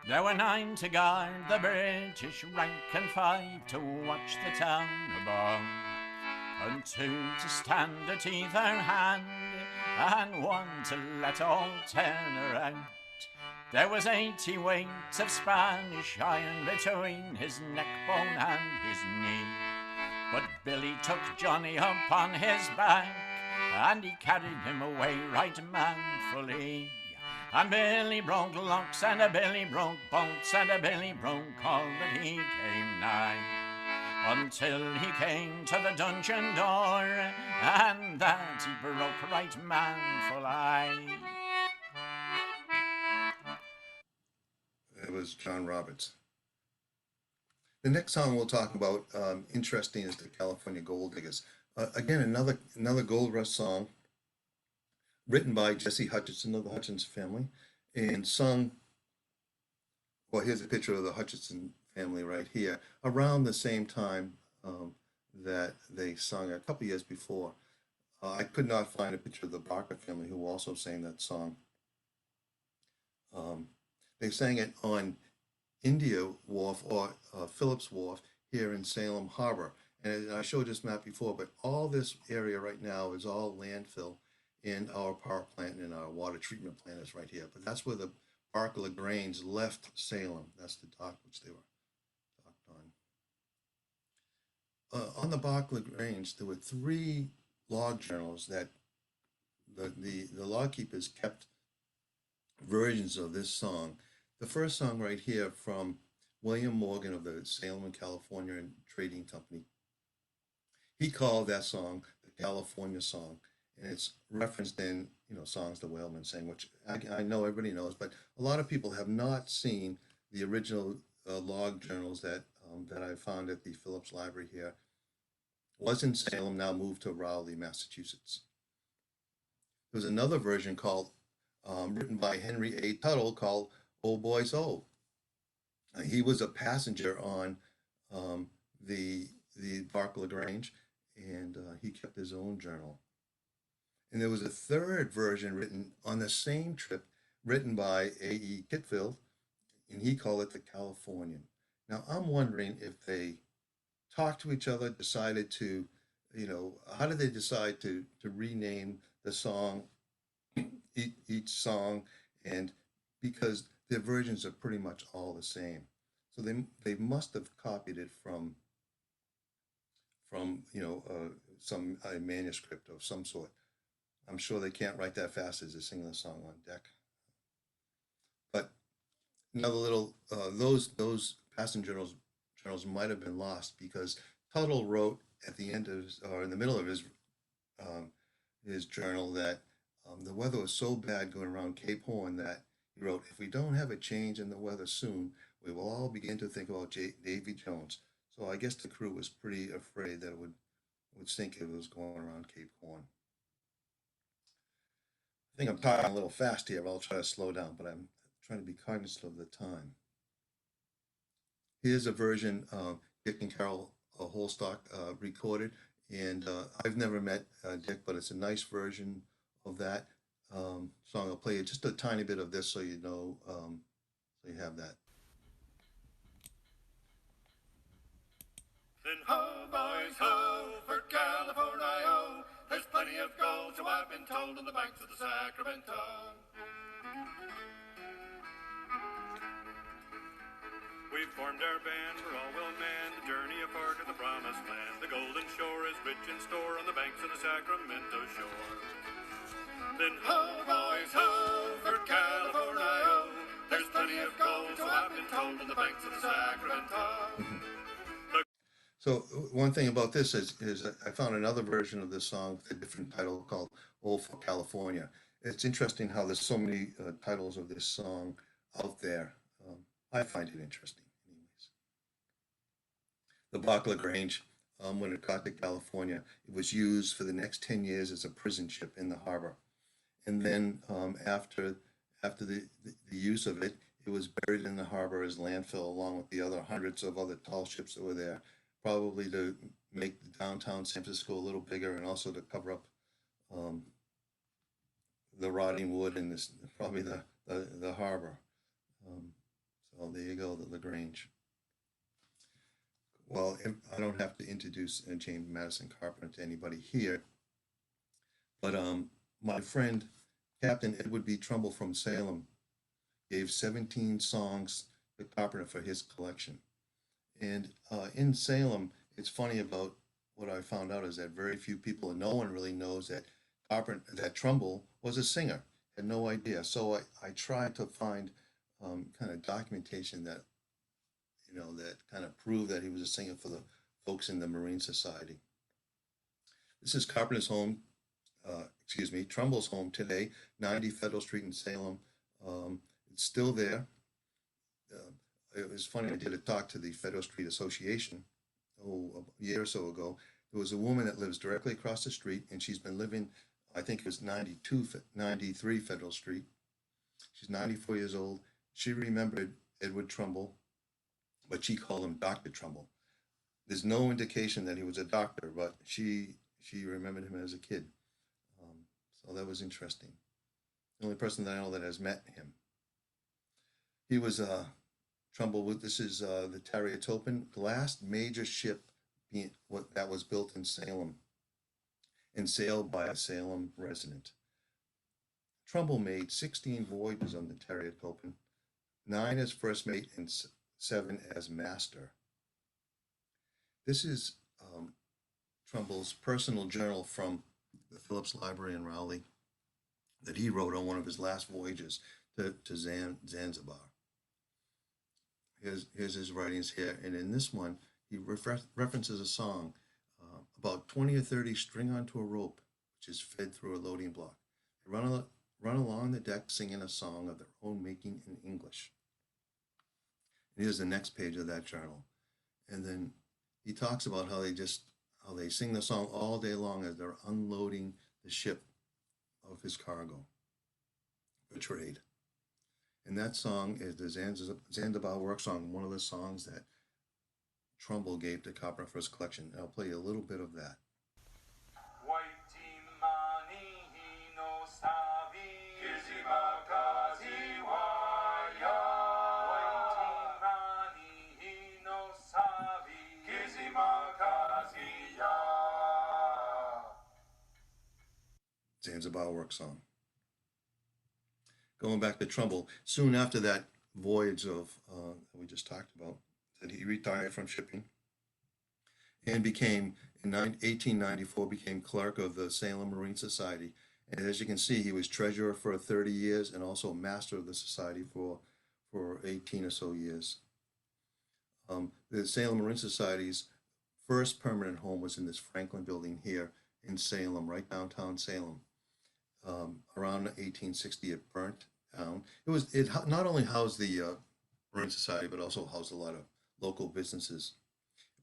There were 9 to guard the British rank and 5 to watch the town above, and 2 to stand at either hand and 1 to let all Tanner out. There was 80 weight of Spanish iron between his neck bone and his knee, but Billy took Johnny up on his back and he carried him away right manfully. And Billy broke locks, and a Billy broke bolts, and a Billy broke all that he came nigh, until he came to the dungeon door, and that he broke right manful aye. it was John Roberts. The next song we'll talk about, interesting, is the California Gold Diggers. Again, another Gold Rush song written by Jesse Hutchinson of the Hutchinson family and sung, well, here's a picture of the Hutchinson family right here, around the same time that they sung a couple years before. I could not find a picture of the Barker family, who also sang that song. They sang it on India Wharf, or Phillips Wharf, here in Salem Harbor. And I showed this map before, but all this area right now is all landfill, and our power plant and our water treatment plant is right here. But that's where the Barker LaGrange left Salem. That's the dock which they were docked on. On the Barker LaGrange, there were 3 log journals that the log keepers kept versions of this song. The first song right here from William Morgan of the Salem and California Trading Company. He called that song the California Song, and it's referenced in, songs the Whalemen sang, which I know everybody knows, but a lot of people have not seen the original log journals that I found at the Phillips Library here. Was in Salem, now moved to Raleigh, Massachusetts. There was another version called, written by Henry A. Tuttle, called Old Boys Old. He was a passenger on the Barker LaGrange, and he kept his own journal. And there was a third version written on the same trip, written by A.E. Kitfield, and he called it the Californian. Now, I'm wondering if they talked to each other, decided to, how did they decide to rename the song, each song, and because their versions are pretty much all the same. So they must have copied it from some manuscript of some sort. I'm sure they can't write that fast as they're singing the song on deck. But another little, those passenger journals might have been lost, because Tuttle wrote at the end of or in the middle of his journal that the weather was so bad going around Cape Horn that he wrote, "If we don't have a change in the weather soon, we will all begin to think about Davy Jones." So I guess the crew was pretty afraid that it would sink if it was going around Cape Horn. I think I'm talking a little fast here, but I'll try to slow down, but I'm trying to be cognizant of the time. Here's a version Dick and Carol Holstock recorded, and I've never met Dick, but it's a nice version of that song. I'll play you just a tiny bit of this so you know, so you have that. Then ho, boys, ho, for California, oh, there's plenty of gold, so I've been told, on the banks of the Sacramento. We've formed our band, we're all well manned, the journey afar to the promised land. The golden shore is rich in store on the banks of the Sacramento shore. Then ho, boys, ho, for California, oh, there's plenty of gold, so I've been told, on the banks of the Sacramento. So one thing about this is I found another version of this song with a different title called "Old for California." It's interesting how there's so many titles of this song out there. I find it interesting, anyways. The Barker LaGrange, when it got to California, it was used for the next 10 years as a prison ship in the harbor. And then after the use of it, it was buried in the harbor as landfill, along with the other hundreds of other tall ships that were there, probably to make the downtown San Francisco a little bigger, and also to cover up the rotting wood and this, probably the harbor. So there you go, the LaGrange. Well, I don't have to introduce James Madison Carpenter to anybody here, but my friend Captain Edward B. Trumbull from Salem gave 17 songs to Carpenter for his collection. And in Salem, it's funny about what I found out is that very few people, and no one really knows that Trumbull was a singer. Had no idea. So I tried to find kind of documentation that, that kind of proved that he was a singer for the folks in the Marine Society. This is Carpenter's home, Trumbull's home today, 90 Federal Street in Salem. It's still there. it was funny. I did a talk to the Federal Street Association, a year or so ago. There was a woman that lives directly across the street, and she's been living, I think it was 93 Federal Street. She's 94 years old. She remembered Edward Trumbull, but she called him Dr. Trumbull. There's no indication that he was a doctor, but she remembered him as a kid. So that was interesting. The only person that I know that has met him. He was Trumbull. This is the Tarriatopin, the last major ship that was built in Salem and sailed by a Salem resident. Trumbull made 16 voyages on the Tarriatopin, 9 as first mate and 7 as master. This is Trumbull's personal journal from the Phillips Library in Raleigh that he wrote on one of his last voyages to Zanzibar. Here's his writings here, and in this one, he references a song about 20 or 30 string onto a rope, which is fed through a loading block. They run along the deck singing a song of their own making in English. And here's the next page of that journal. And then he talks about how they sing the song all day long as they're unloading the ship of his cargo for trade. And that song is the Zanzibar Work Song, one of the songs that Trumbull gave to Copperfield's collection. And I'll play you a little bit of that. Zanzibar Work Song. Going back to Trumbull, soon after that voyage of that we just talked about, that he retired from shipping and became, in 1894, became clerk of the Salem Marine Society. And as you can see, he was treasurer for 30 years and also master of the society for 18 or so years. The Salem Marine Society's first permanent home was in this Franklin building here in Salem, right downtown Salem. Around 1860, it burnt down. It not only housed the Marine Society, but also housed a lot of local businesses.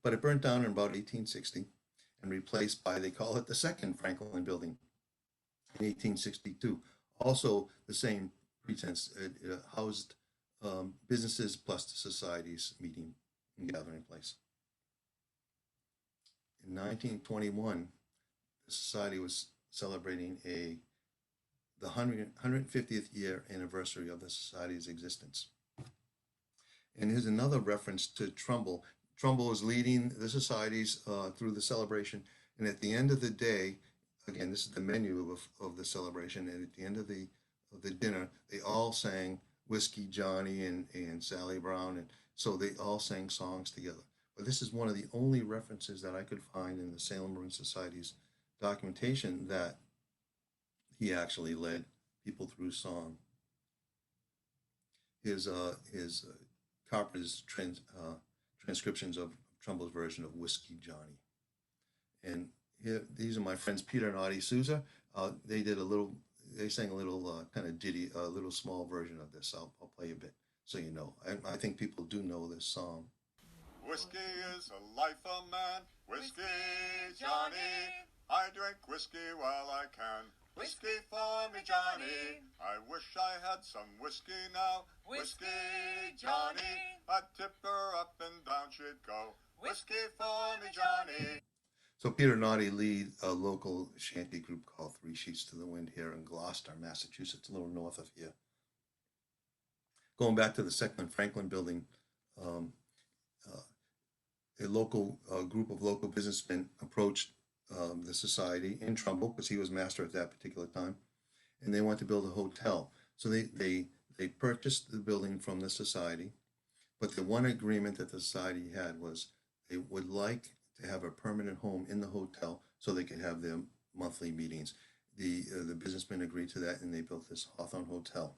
But it burnt down in about 1860 and replaced by, they call it the second Franklin building in 1862. Also the same pretense. It housed businesses plus the society's meeting and gathering place. In 1921, the society was celebrating the 150th year anniversary of the society's existence. And here's another reference to Trumbull. Trumbull is leading the societies through the celebration. And at the end of the day, again, this is the menu of the celebration. And at the end of the dinner, they all sang Whiskey Johnny and Sally Brown. And so they all sang songs together. But this is one of the only references that I could find in the Salem Marine Society's documentation that he actually led people through song. His Copper's transcriptions of Trumbull's version of Whiskey Johnny. And here, these are my friends Peter and Audie Souza. They sang a little kind of ditty, a little small version of this. I'll play a bit so you know. I think people do know this song. Whiskey is a life of man, whiskey Johnny. I drink whiskey while I can. Whiskey for me, Johnny. I wish I had some whiskey now. Whiskey, Johnny. I'd tip her up and down she'd go. Whiskey for me, Johnny. So Peter and Audie lead a local shanty group called Three Sheets to the Wind here in Gloucester, Massachusetts, a little north of here. Going back to the second Franklin building, a local group of local businessmen approached the society in Trumbull, because he was master at that particular time, and they wanted to build a hotel. So they purchased the building from the society, but the one agreement that the society had was they would like to have a permanent home in the hotel so they could have their monthly meetings. The businessmen agreed to that, and they built this Hawthorne Hotel.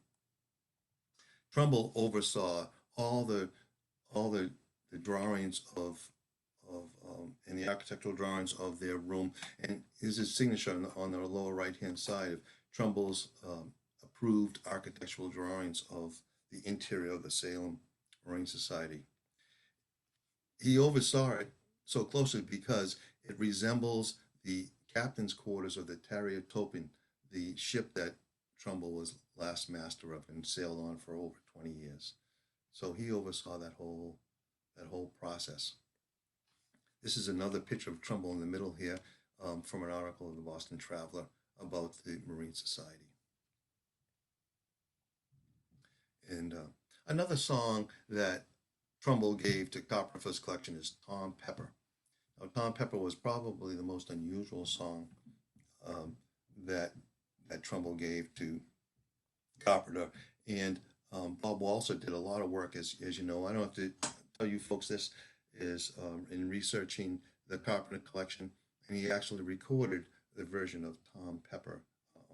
Trumbull oversaw all the drawings and the architectural drawings of their room, and is his signature on the lower right-hand side of Trumbull's approved architectural drawings of the interior of the Salem Marine Society. He oversaw it so closely because it resembles the captain's quarters of the Tarrier Topin, the ship that Trumbull was last master of and sailed on for over 20 years. So he oversaw that whole process. This is another picture of Trumbull in the middle here from an article in the Boston Traveler about the Marine Society. And another song that Trumbull gave to Copperfield's collection is Tom Pepper. Now, Tom Pepper was probably the most unusual song that Trumbull gave to Carpenter. And Bob Walser did a lot of work, as you know. I don't have to tell you folks this is in researching the Carpenter collection, and he actually recorded the version of Tom Pepper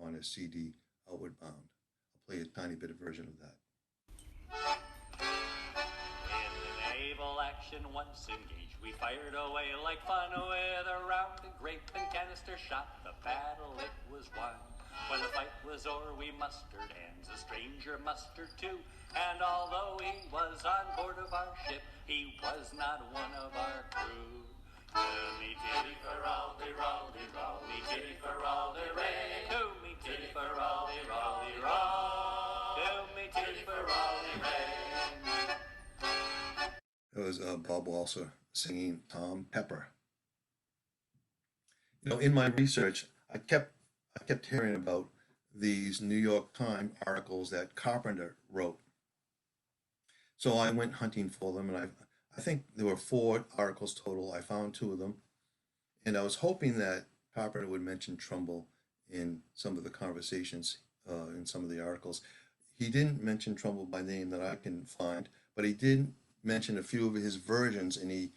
on a CD, Outward Bound. I'll play a tiny bit of version of that. Naval action once engaged, we fired away like fun with a round of grape and canister shot. The battle it was won. When the fight was o'er, we mustered hands. A stranger mustered too, and although he was on board of our ship, he was not one of our crew. Me titty for all de roll de roll, me titty for all de ray. Do me titty for all de roll de roll. Do me titty for all de ray. That was Bob Walser singing Tom Pepper. You know, in my research, I kept hearing about these New York Times articles that Carpenter wrote. So I went hunting for them, and I think there were 4 articles total. I found 2 of them, and I was hoping that Carpenter would mention Trumbull in some of the conversations in some of the articles. He didn't mention Trumbull by name that I can find, but he did mention a few of his versions, and he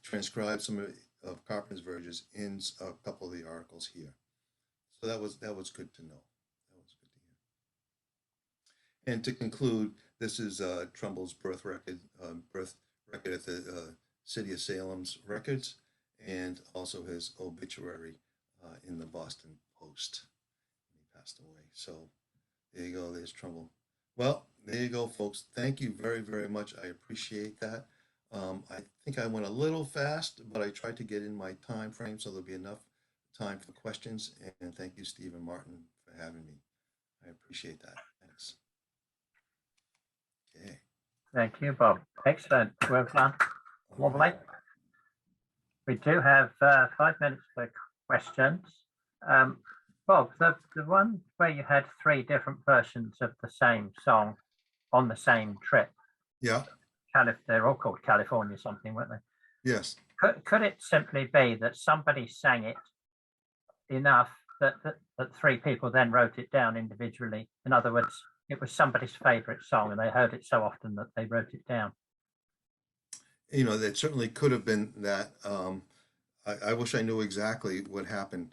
transcribed some of Carpenter's versions in a couple of the articles here. So that was good to know. That was good to hear. And to conclude, this is Trumbull's birth record at the City of Salem's Records, and also his obituary in the Boston Post. He passed away. So there you go. There's Trumbull. Well, there you go, folks. Thank you very, very much. I appreciate that. I think I went a little fast, but I tried to get in my time frame so there'll be enough time for questions. And thank you, Steve and Martin, for having me. I appreciate that. Thanks. Okay. Thank you, Bob. Excellent. Well done. Lovely. We do have 5 minutes for questions. Bob, the one where you had 3 different versions of the same song on the same trip. Yeah. They're all called California something, weren't they? Yes. Could it simply be that somebody sang it enough that 3 people then wrote it down individually? In other words, it was somebody's favorite song and they heard it so often that they wrote it down. You know, that certainly could have been that. I wish I knew exactly what happened.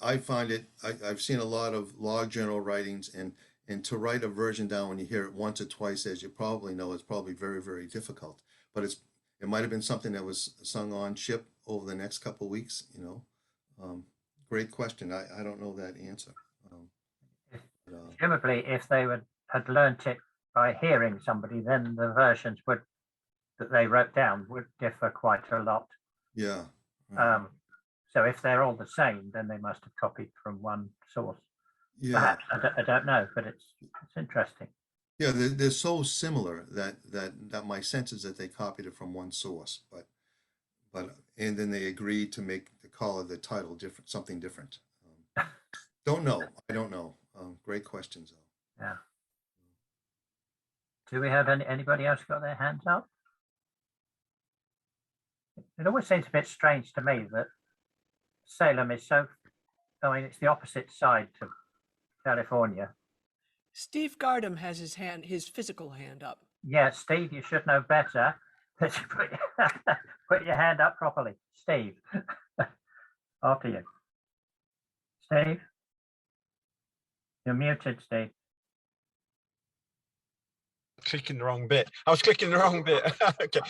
I find it, I've seen a lot of log journal writings, and to write a version down when you hear it once or twice, as you probably know, it's probably very, very difficult. But it might have been something that was sung on ship over the next couple of weeks, you know. Great question. I don't know that answer. Presumably, if they had learnt it by hearing somebody, then the versions that they wrote down would differ quite a lot. Yeah. So if they're all the same, then they must have copied from one source. Yeah. Perhaps, I don't know, but it's interesting. Yeah, they're so similar that my sense is that they copied it from one source, but and then they agreed to make the call of the title different, something different. Don't know. I don't know. Great questions, though. Yeah. Do we have anybody else got their hands up? It always seems a bit strange to me that Salem is so, I mean, it's the opposite side to California. Steve Gardam has his physical hand up. Yeah, Steve, you should know better. Put your hand up properly. Steve, after you. Steve? You're muted, Steve. Clicking the wrong bit. I was clicking the wrong bit. Okay.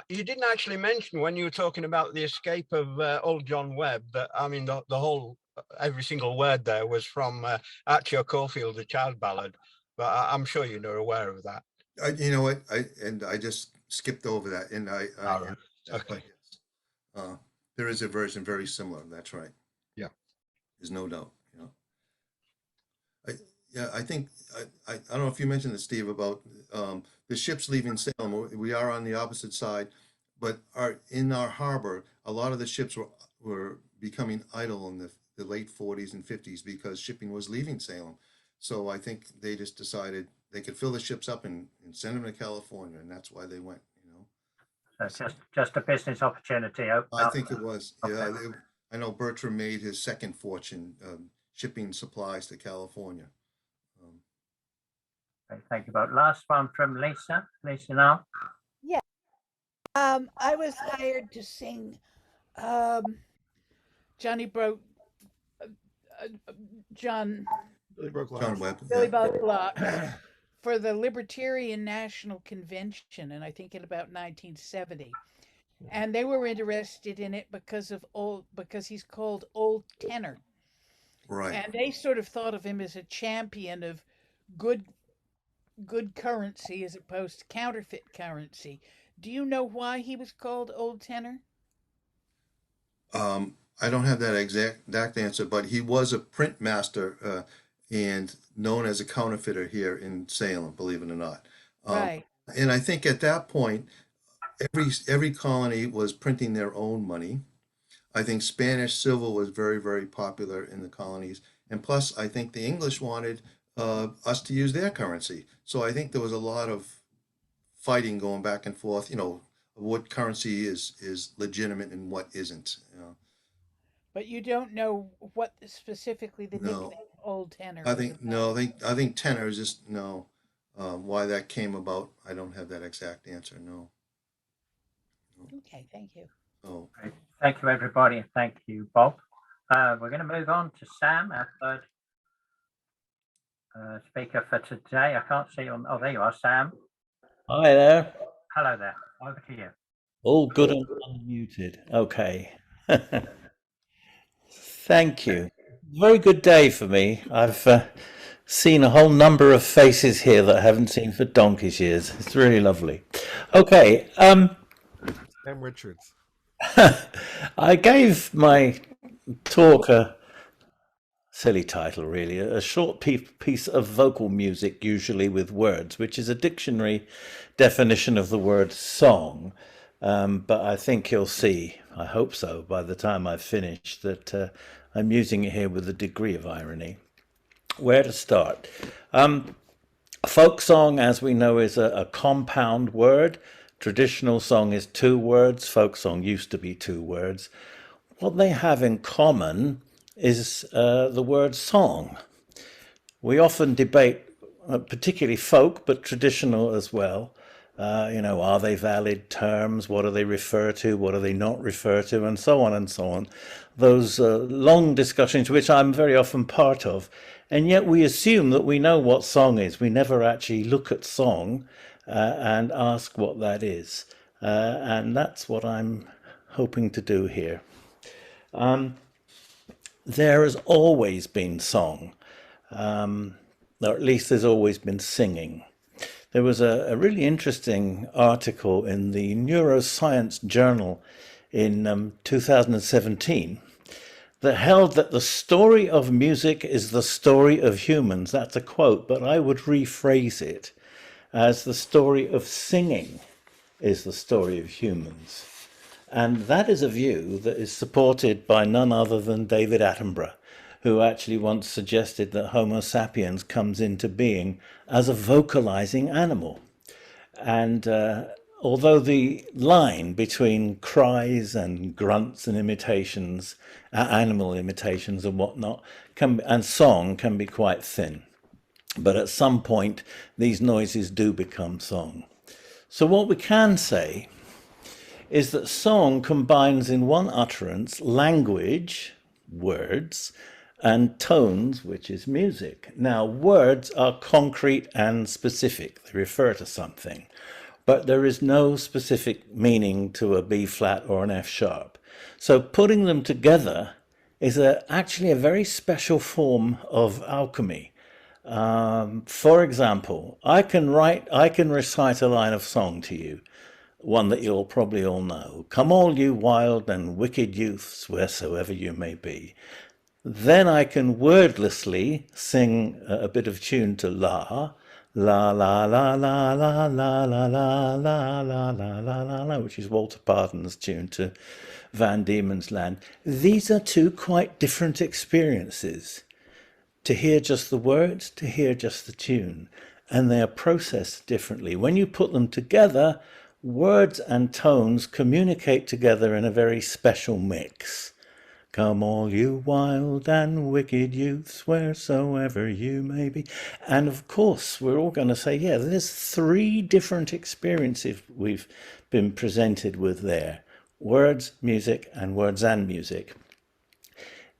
You didn't actually mention when you were talking about the escape of old John Webb that, I mean, the whole, every single word there was from Accio Caulfield, the child ballad. but I'm sure you're aware of that. You know what? I just skipped over that, and I All right. but Okay. yes, there is a version very similar. That's right. Yeah. There's no doubt. You know, I think I don't know if you mentioned this, Steve, about the ships leaving Salem. We are on the opposite side, but in our harbor, a lot of the ships were becoming idle in the late 40s and 50s because shipping was leaving Salem. So I think they just decided they could fill the ships up and send them to California, and that's why they went. You know, So just a business opportunity. I think it was. Okay. Yeah, I know Bertram made his second fortune shipping supplies to California. Okay, thank you both. Last one from Lisa. Lisa now. Yeah. I was hired to sing Johnny broke John Webb. Billy Yeah. Bob Block for the Libertarian National Convention, and I think in about 1970. And they were interested in it because he's called Old Tenor. Right. And they sort of thought of him as a champion of good currency as opposed to counterfeit currency. Do you know why he was called Old Tenor? I don't have that exact answer, but he was a print master and known as a counterfeiter here in Salem, believe it or not. Right. And I think at that point, every colony was printing their own money. I think Spanish silver was very, very popular in the colonies. And plus, I think the English wanted us to use their currency. So I think there was a lot of fighting going back and forth, you know, what currency is legitimate and what isn't. You know. But you don't know what specifically the No. nickname Old Tenor I was think about. no, I think tenor is just no. Why that came about, I don't have that exact answer. No. Okay, thank you. Oh, Great. Thank you, everybody. Thank you, Bob. We're going to move on to Sam, our third speaker for today. I can't see you on. Oh, there you are, Sam. Hi there. Hello there. Over to you. All good and unmuted. Okay. Thank you. Very good day for me. I've seen a whole number of faces here that I haven't seen for donkey's years. It's really lovely. Okay. M. Richards. I gave my talk a silly title, really, a short piece of vocal music, usually with words, which is a dictionary definition of the word song. But I think you'll see, I hope so, by the time I've finished, that I'm using it here with a degree of irony. Where to start? Folk song, as we know, is a compound word. Traditional song is 2 words. Folk song used to be 2 words. What they have in common is the word song. We often debate, particularly folk, but traditional as well. You know, are they valid terms? What do they refer to? What do they not refer to? And so on and so on. Those long discussions, which I'm very often part of. And yet we assume that we know what song is. We never actually look at song and ask what that is. And that's what I'm hoping to do here. There has always been song, or at least there's always been singing. There was a really interesting article in the Neuroscience Journal in 2017 that held that the story of music is the story of humans. That's a quote, but I would rephrase it as the story of singing is the story of humans. And that is a view that is supported by none other than David Attenborough, who actually once suggested that Homo sapiens comes into being as a vocalizing animal. And although the line between cries and grunts and imitations, animal imitations and whatnot, and song can be quite thin. But at some point, these noises do become song. So what we can say is that song combines in one utterance language, words, and tones, which is music. Now, words are concrete and specific. They refer to something, but there is no specific meaning to a B flat or an F sharp. So putting them together is actually a very special form of alchemy. For example, I can recite a line of song to you, one that you'll probably all know. Come all you wild and wicked youths, wheresoever you may be. Then I can wordlessly sing a bit of tune to la, la, la, la, la, la, la, la, la, la, la, la, la, la, which is Walter Pardon's tune to Van Diemen's Land. These are two quite different experiences. To hear just the words, to hear just the tune, and they are processed differently. When you put them together, words and tones communicate together in a very special mix. Come all you wild and wicked youths, wheresoever you may be. And of course, we're all going to say, yeah, there's three different experiences we've been presented with there. Words, music, and words and music.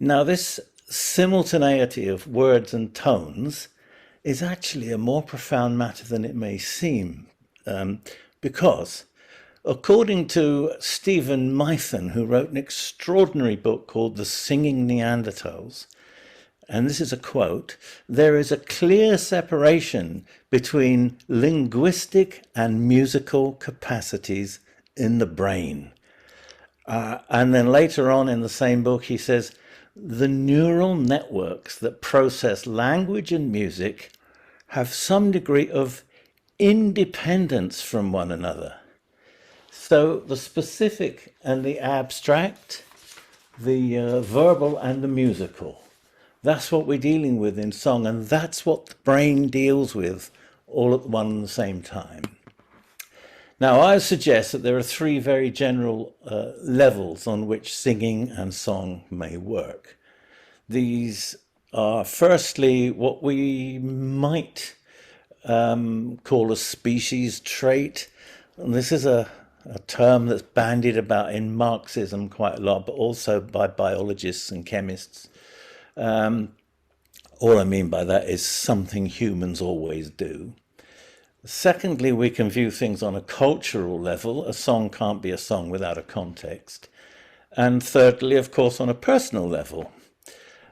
Now, this simultaneity of words and tones is actually a more profound matter than it may seem, because according to Stephen Mython, who wrote an extraordinary book called The Singing Neanderthals, and this is a quote, there is a clear separation between linguistic and musical capacities in the brain. And then later on in the same book, he says, the neural networks that process language and music have some degree of independence from one another. So the specific and the abstract, the verbal and the musical, that's what we're dealing with in song, and that's what the brain deals with all at one and the same time. Now, I suggest that there are three very general levels on which singing and song may work. These are firstly what we might call a species trait. And this is a term that's bandied about in Marxism quite a lot, but also by biologists and chemists. All I mean by that is something humans always do. Secondly, we can view things on a cultural level. A song can't be a song without a context. And thirdly, of course, on a personal level.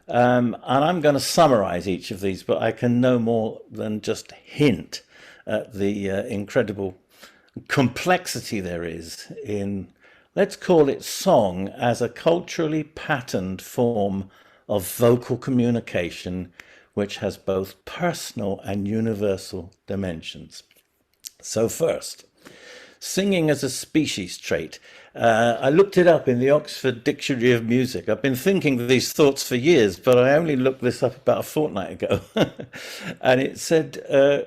And I'm going to summarize each of these, but I can no more than just hint at the incredible complexity there is in, let's call it song, as a culturally patterned form of vocal communication, which has both personal and universal dimensions. So first, singing as a species trait. I looked it up in the Oxford Dictionary of Music. I've been thinking these thoughts for years, but I only looked this up about a fortnight ago. And it said,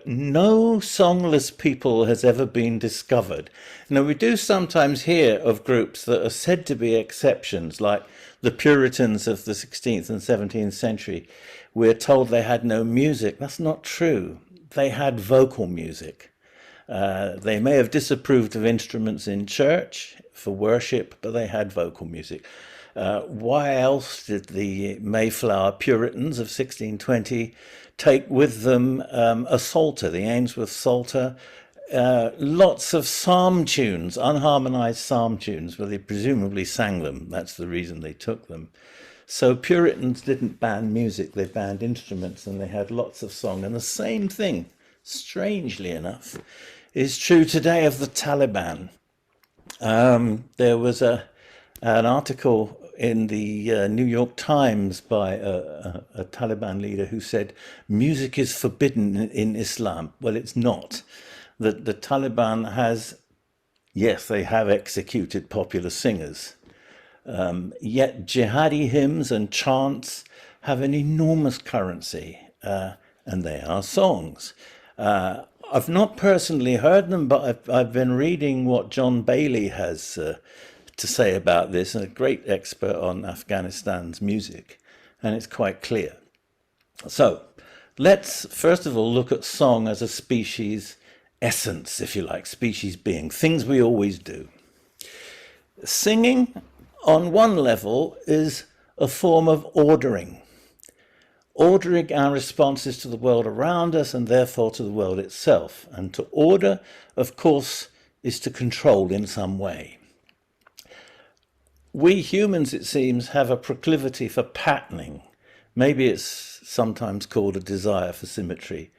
no songless people has ever been discovered. Now, we do sometimes hear of groups that are said to be exceptions, like the Puritans of the 16th and 17th century. We're told they had no music. That's not true. They had vocal music. They may have disapproved of instruments in church for worship, but they had vocal music. Why else did the Mayflower Puritans of 1620 take with them a psalter, the Ainsworth Psalter, lots of psalm tunes, unharmonized psalm tunes, where they presumably sang them. That's the reason they took them. So Puritans didn't ban music, they banned instruments, and they had lots of song. And the same thing, strangely enough, is true today of the Taliban. There was an article in the New York Times by a Taliban leader who said, music is forbidden in Islam. Well, it's not. The Taliban has, yes, they have executed popular singers. Yet jihadi hymns and chants have an enormous currency, and they are songs. I've not personally heard them, but I've been reading what John Bailey has to say about this, a great expert on Afghanistan's music, and it's quite clear. So let's first of all look at song as a species essence, if you like, species being, things we always do. Singing, on one level, is a form of ordering our responses to the world around us and therefore to the world itself. And to order, of course, is to control in some way. We humans, it seems, have a proclivity for patterning. Maybe it's sometimes called a desire for symmetry.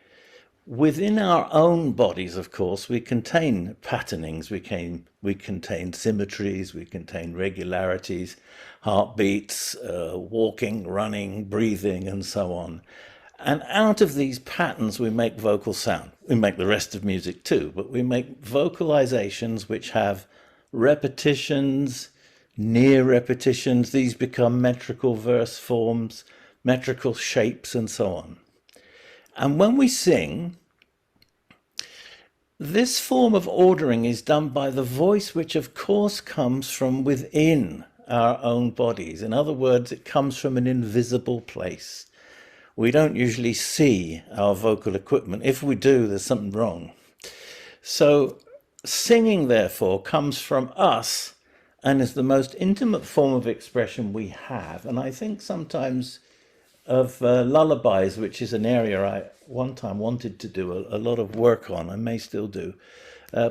Within our own bodies, of course, we contain patternings, we contain symmetries, we contain regularities, heartbeats, walking, running, breathing, and so on. And out of these patterns, we make vocal sound. We make the rest of music too, but we make vocalizations which have repetitions, near repetitions. These become metrical verse forms, metrical shapes, and so on. And when we sing, this form of ordering is done by the voice, which of course comes from within our own bodies. In other words, it comes from an invisible place. We don't usually see our vocal equipment. If we do, there's something wrong. So singing, therefore, comes from us and is the most intimate form of expression we have. And I think sometimes of lullabies, which is an area I one time wanted to do a lot of work on, I may still do.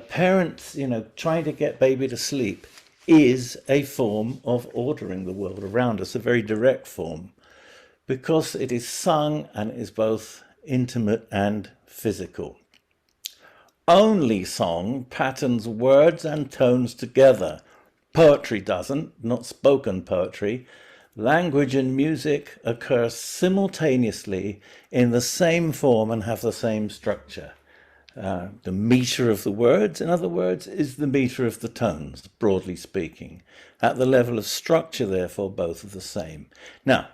Parents, trying to get baby to sleep is a form of ordering the world around us, a very direct form, because it is sung and is both intimate and physical. Only song patterns words and tones together. Poetry doesn't, not spoken poetry. Language and music occur simultaneously in the same form and have the same structure. The meter of the words, in other words, is the meter of the tones, broadly speaking. At the level of structure, therefore, both are the same. Now,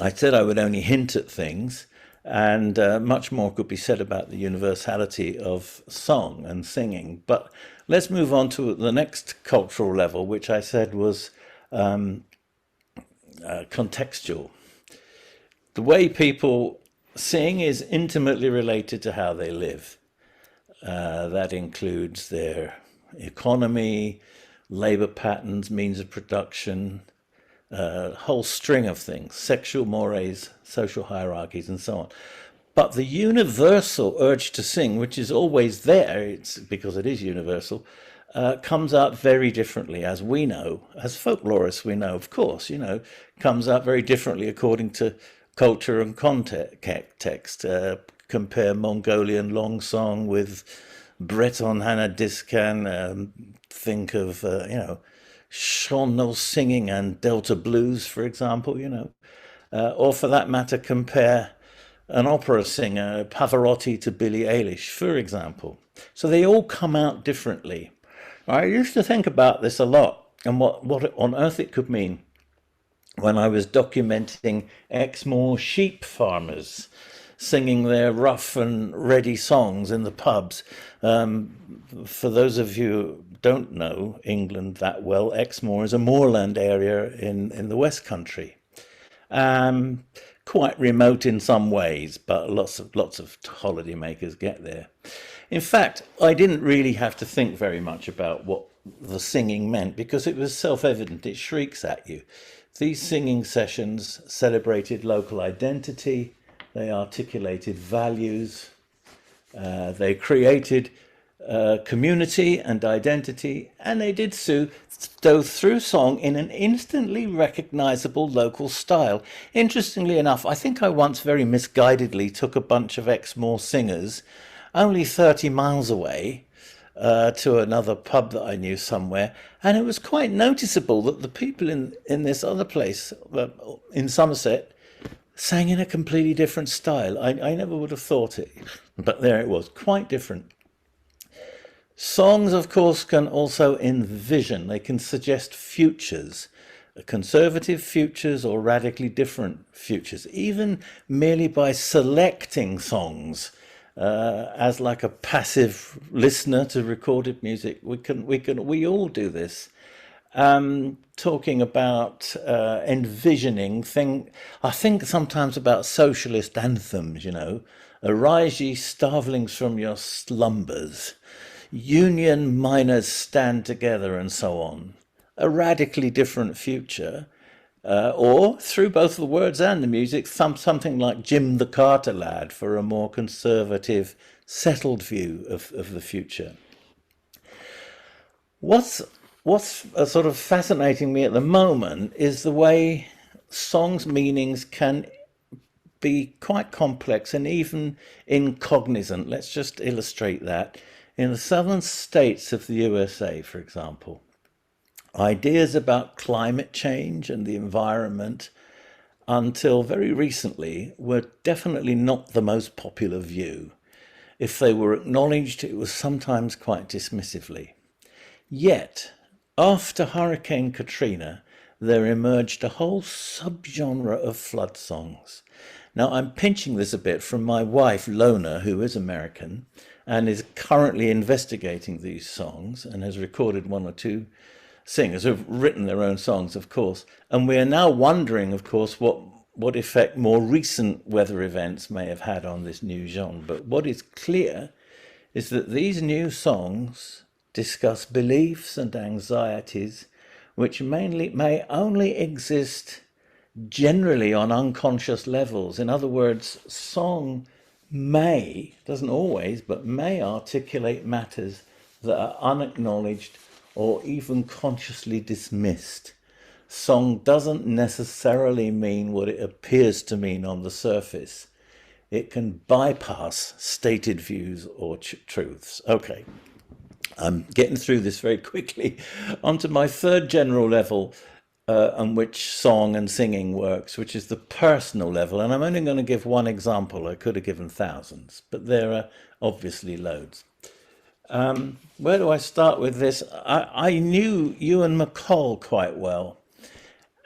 I said I would only hint at things, and much more could be said about the universality of song and singing. But let's move on to the next cultural level, which I said was contextual. The way people sing is intimately related to how they live. That includes their economy, labor patterns, means of production, a whole string of things, sexual mores, social hierarchies, and so on. But the universal urge to sing, which is always there, it's because it is universal, comes out very differently, as we know, as folklorists we know, of course, comes out very differently according to culture and context. Compare Mongolian long song with Breton Hanadiscan, think of, Chant singing and Delta blues, for example, or for that matter, compare an opera singer, Pavarotti, to Billie Eilish, for example. So they all come out differently. I used to think about this a lot and what on earth it could mean when I was documenting Exmoor sheep farmers singing their rough and ready songs in the pubs. For those of you who don't know England that well, Exmoor is a moorland area in the West Country. Quite remote in some ways, but lots of holidaymakers get there. In fact, I didn't really have to think very much about what the singing meant because it was self-evident. It shrieks at you. These singing sessions celebrated local identity, they articulated values, they created community and identity, and they did so through song in an instantly recognizable local style. Interestingly enough, I think I once very misguidedly took a bunch of Exmoor singers only 30 miles away to another pub that I knew somewhere, and it was quite noticeable that the people in this other place in Somerset sang in a completely different style. I never would have thought it, but there it was, quite different. Songs, of course, can also envision, they can suggest futures, conservative futures or radically different futures, even merely by selecting songs as like a passive listener to recorded music. We all do this. Talking about envisioning I think sometimes about socialist anthems, arise ye starvelings from your slumbers, union miners stand together, and so on. A radically different future, or through both the words and the music, something like Jim the Carter Lad for a more conservative, settled view of the future. What's sort of fascinating me at the moment is the way songs' meanings can be quite complex and even incognizant. Let's just illustrate that. In the southern states of the USA, for example, ideas about climate change and the environment until very recently were definitely not the most popular view. If they were acknowledged, it was sometimes quite dismissively. Yet, after Hurricane Katrina, there emerged a whole subgenre of flood songs. Now, I'm pinching this a bit from my wife, Lona, who is American and is currently investigating these songs and has recorded one or two singers who've written their own songs, of course. And we are now wondering, of course, what effect more recent weather events may have had on this new genre. But what is clear is that these new songs discuss beliefs and anxieties which may only exist generally on unconscious levels. In other words, song may, doesn't always, but may articulate matters that are unacknowledged or even consciously dismissed. Song doesn't necessarily mean what it appears to mean on the surface. It can bypass stated views or truths. Okay, I'm getting through this very quickly. Onto my third general level on which song and singing works, which is the personal level. And I'm only going to give one example. I could have given thousands, but there are obviously loads. Where do I start with this? I knew Ewan MacColl quite well.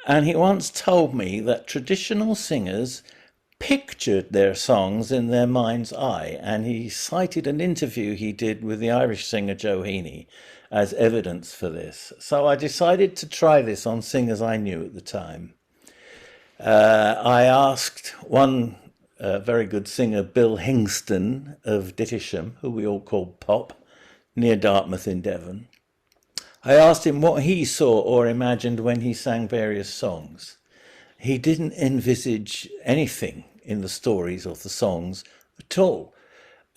And he once told me that traditional singers pictured their songs in their mind's eye. And he cited an interview he did with the Irish singer Joe Heaney as evidence for this. So I decided to try this on singers I knew at the time. I asked one very good singer, Bill Hingston of Dittisham, who we all called Pop, near Dartmouth in Devon. I asked him what he saw or imagined when he sang various songs. He didn't envisage anything in the stories of the songs at all.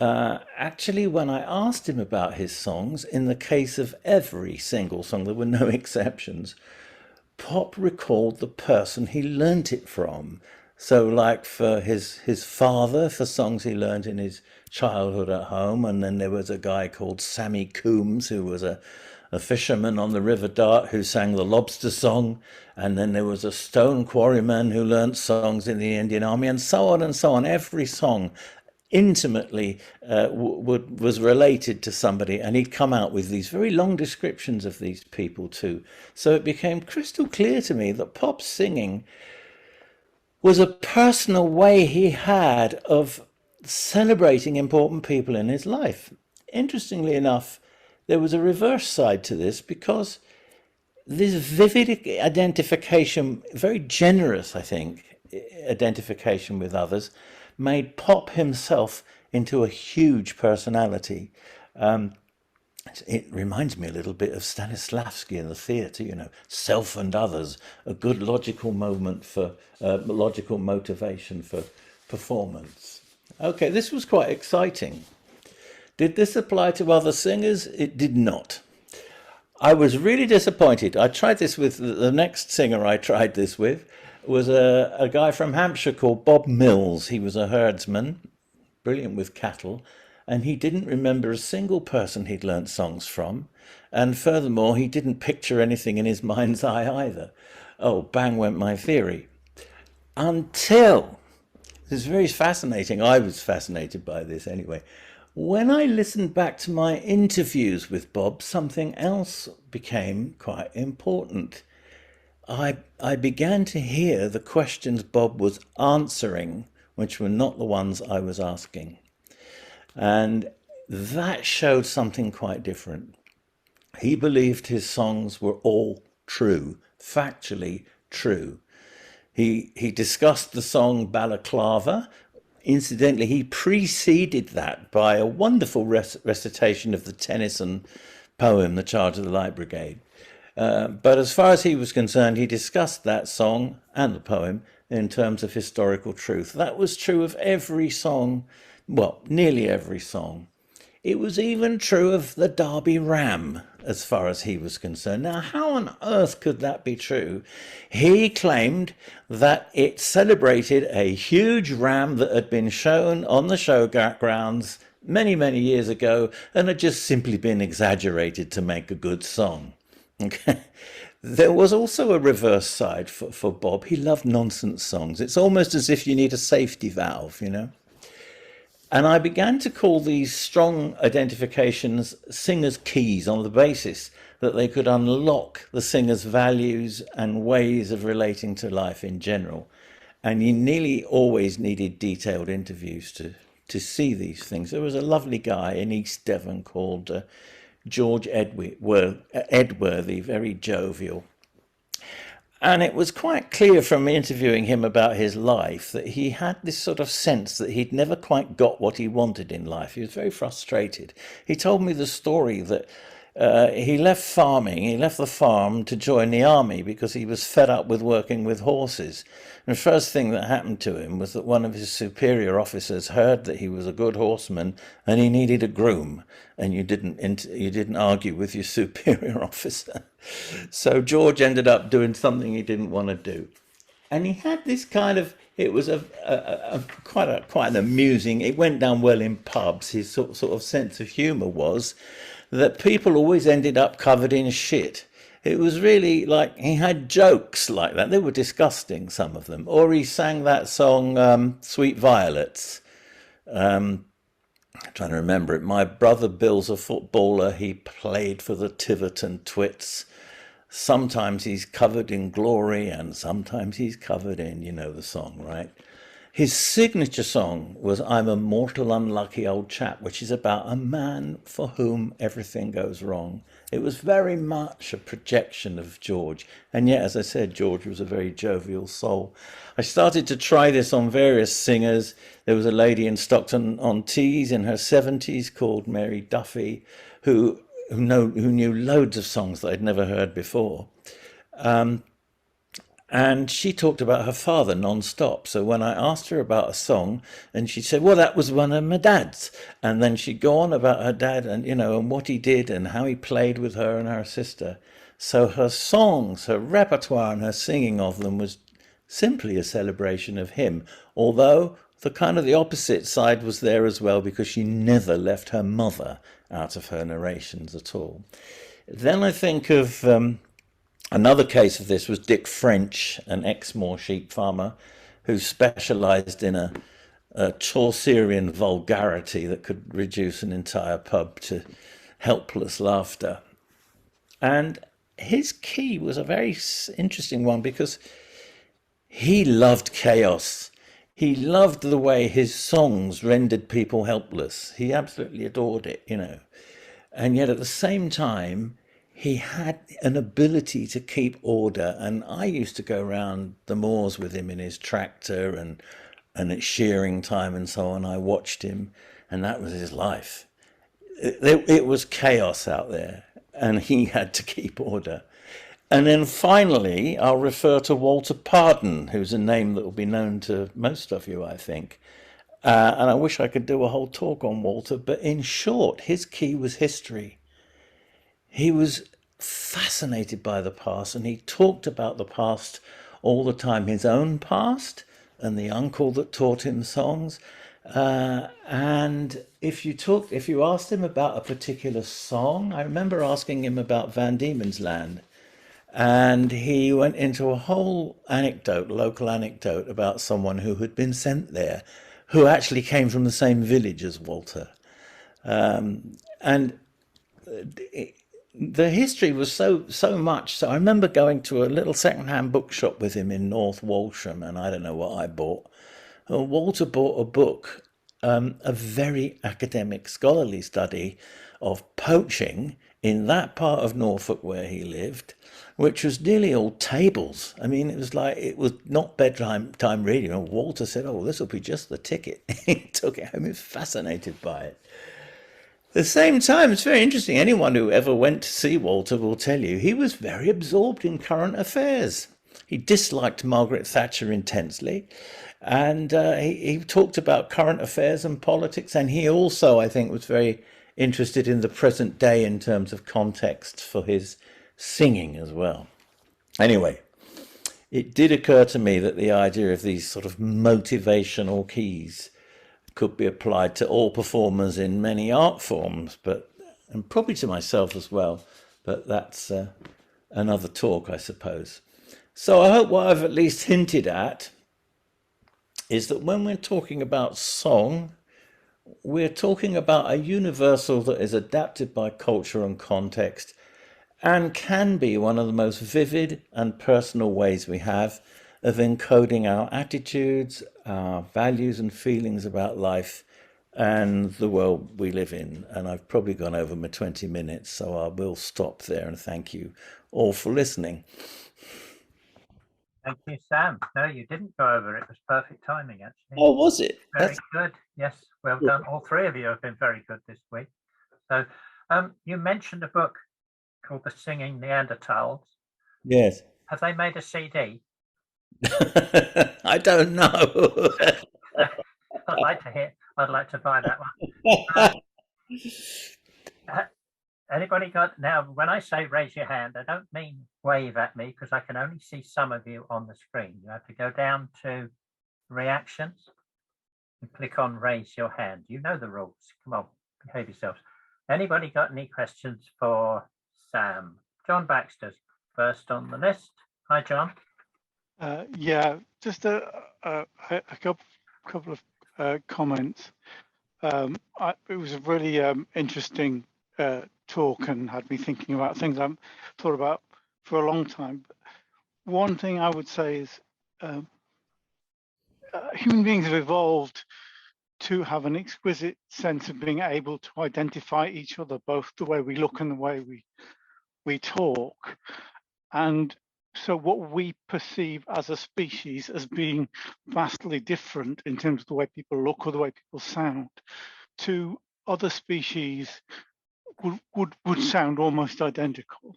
Actually, when I asked him about his songs, in the case of every single song, there were no exceptions, Pop recalled the person he learnt it from. So like for his father, for songs he learned in his childhood at home, and then there was a guy called Sammy Coombs, who was a fisherman on the River Dart who sang the lobster song, and then there was a stone quarryman who learnt songs in the Indian Army, and so on and so on. Every song intimately was related to somebody, and he'd come out with these very long descriptions of these people too. So it became crystal clear to me that pop singing was a personal way he had of celebrating important people in his life. Interestingly enough, there was a reverse side to this, because this vivid identification, very generous, I think, identification with others, made Pop himself into a huge personality. It reminds me a little bit of Stanislavski in the theatre, you know, self and others, a good logical moment for logical motivation for performance. Okay, this was quite exciting. Did this apply to other singers? It did not. I was really disappointed. I tried this with the next singer I tried this with was a guy from Hampshire called Bob Mills. He was a herdsman, brilliant with cattle, and he didn't remember a single person he'd learnt songs from. And furthermore, he didn't picture anything in his mind's eye either. Oh, bang went my theory. Until, this is very fascinating. I was fascinated by this anyway. When I listened back to my interviews with Bob, something else became quite important. I began to hear the questions Bob was answering, which were not the ones I was asking. And that showed something quite different. He believed his songs were all true, factually true. He discussed the song Balaclava. Incidentally, he preceded that by a wonderful recitation of the Tennyson poem, The Charge of the Light Brigade. But as far as he was concerned, he discussed that song and the poem in terms of historical truth. That was true of every song, well, nearly every song. It was even true of the Derby Ram, as far as he was concerned. Now, how on earth could that be true? He claimed that it celebrated a huge ram that had been shown on the showgrounds many, many years ago and had just simply been exaggerated to make a good song. Okay. There was also a reverse side for Bob. He loved nonsense songs. It's almost as if you need a safety valve, you know. And I began to call these strong identifications singers' keys on the basis that they could unlock the singer's values and ways of relating to life in general. And you nearly always needed detailed interviews to see these things. There was a lovely guy in East Devon called George Edworthy, very jovial. And it was quite clear from interviewing him about his life that he had this sort of sense that he'd never quite got what he wanted in life. He was very frustrated. He told me the story that he left farming, he left the farm to join the army because he was fed up with working with horses. And the first thing that happened to him was that one of his superior officers heard that he was a good horseman and he needed a groom. And you didn't argue with your superior officer. So George ended up doing something he didn't want to do. And he had this kind of, it was quite an amusing, it went down well in pubs. His sort of sense of humour was that people always ended up covered in shit. It was really like he had jokes like that. They were disgusting, some of them. Or he sang that song, Sweet Violets. I'm trying to remember it. My brother Bill's a footballer. He played for the Tiverton Twits. Sometimes he's covered in glory and sometimes he's covered in, you know the song, right? His signature song was I'm a Mortal Unlucky Old Chap, which is about a man for whom everything goes wrong. It was very much a projection of George. And yet, as I said, George was a very jovial soul. I started to try this on various singers. There was a lady in Stockton-on-Tees in her 70s called Mary Duffy, who knew loads of songs that I'd never heard before. And she talked about her father non-stop. So when I asked her about a song, and she said, well, that was one of my dad's. And then she'd go on about her dad and, you know, and what he did and how he played with her and her sister. So her songs, her repertoire and her singing of them was simply a celebration of him. Although the kind of the opposite side was there as well, because she never left her mother out of her narrations at all. Then I think of... another case of this was Dick French, an Exmoor sheep farmer who specialised in a Chaucerian vulgarity that could reduce an entire pub to helpless laughter. And his key was a very interesting one because he loved chaos. He loved the way his songs rendered people helpless. He absolutely adored it, you know. And yet at the same time, he had an ability to keep order, and I used to go around the moors with him in his tractor and at shearing time and so on. I watched him, and that was his life. It was chaos out there, and he had to keep order. And then finally, I'll refer to Walter Pardon, who's a name that will be known to most of you, I think. And I wish I could do a whole talk on Walter, but in short, his key was history. He was fascinated by the past, and he talked about the past all the time, his own past and the uncle that taught him songs. And if you asked him about a particular song, I remember asking him about Van Diemen's Land, and he went into a whole local anecdote about someone who had been sent there, who actually came from the same village as Walter. The history was so much. So I remember going to a little second-hand bookshop with him in North Walsham, and I don't know what I bought. Walter bought a book, a very academic, scholarly study of poaching in that part of Norfolk where he lived, which was nearly all tables. I mean, it was not bedtime reading. And Walter said, "Oh, this will be just the ticket." He took it home. He was fascinated by it. At the same time, it's very interesting. Anyone who ever went to see Walter will tell you he was very absorbed in current affairs. He disliked Margaret Thatcher intensely, and he talked about current affairs and politics. And he also, I think, was very interested in the present day in terms of context for his singing as well. Anyway, it did occur to me that the idea of these sort of motivational keys could be applied to all performers in many art forms, and probably to myself as well, but that's another talk, I suppose. So I hope what I've at least hinted at is that when we're talking about song, we're talking about a universal that is adapted by culture and context and can be one of the most vivid and personal ways we have of encoding our attitudes, our values and feelings about life and the world we live in. And I've probably gone over my 20 minutes, so I will stop there and thank you all for listening. Thank you, Sam. No, you didn't go over. It was perfect timing, actually. Oh, was it? Very good. Yes, well done. All three of you have been very good this week. So you mentioned a book called The Singing Neanderthals. Yes. Have they made a CD? I don't know. I'd like to hear. I'd like to buy that one. Anybody got, now when I say raise your hand, I don't mean wave at me because I can only see some of you on the screen. You have to go down to reactions and click on raise your hand. You know the rules. Come on, behave yourselves. Anybody got any questions for Sam? John Baxter's first on the list. Hi, John. Yeah, just a couple of comments. It was a really interesting talk and had me thinking about things I've thought about for a long time. One thing I would say is human beings have evolved to have an exquisite sense of being able to identify each other, both the way we look and the way we talk. And so what we perceive as a species as being vastly different in terms of the way people look or the way people sound to other species would sound almost identical.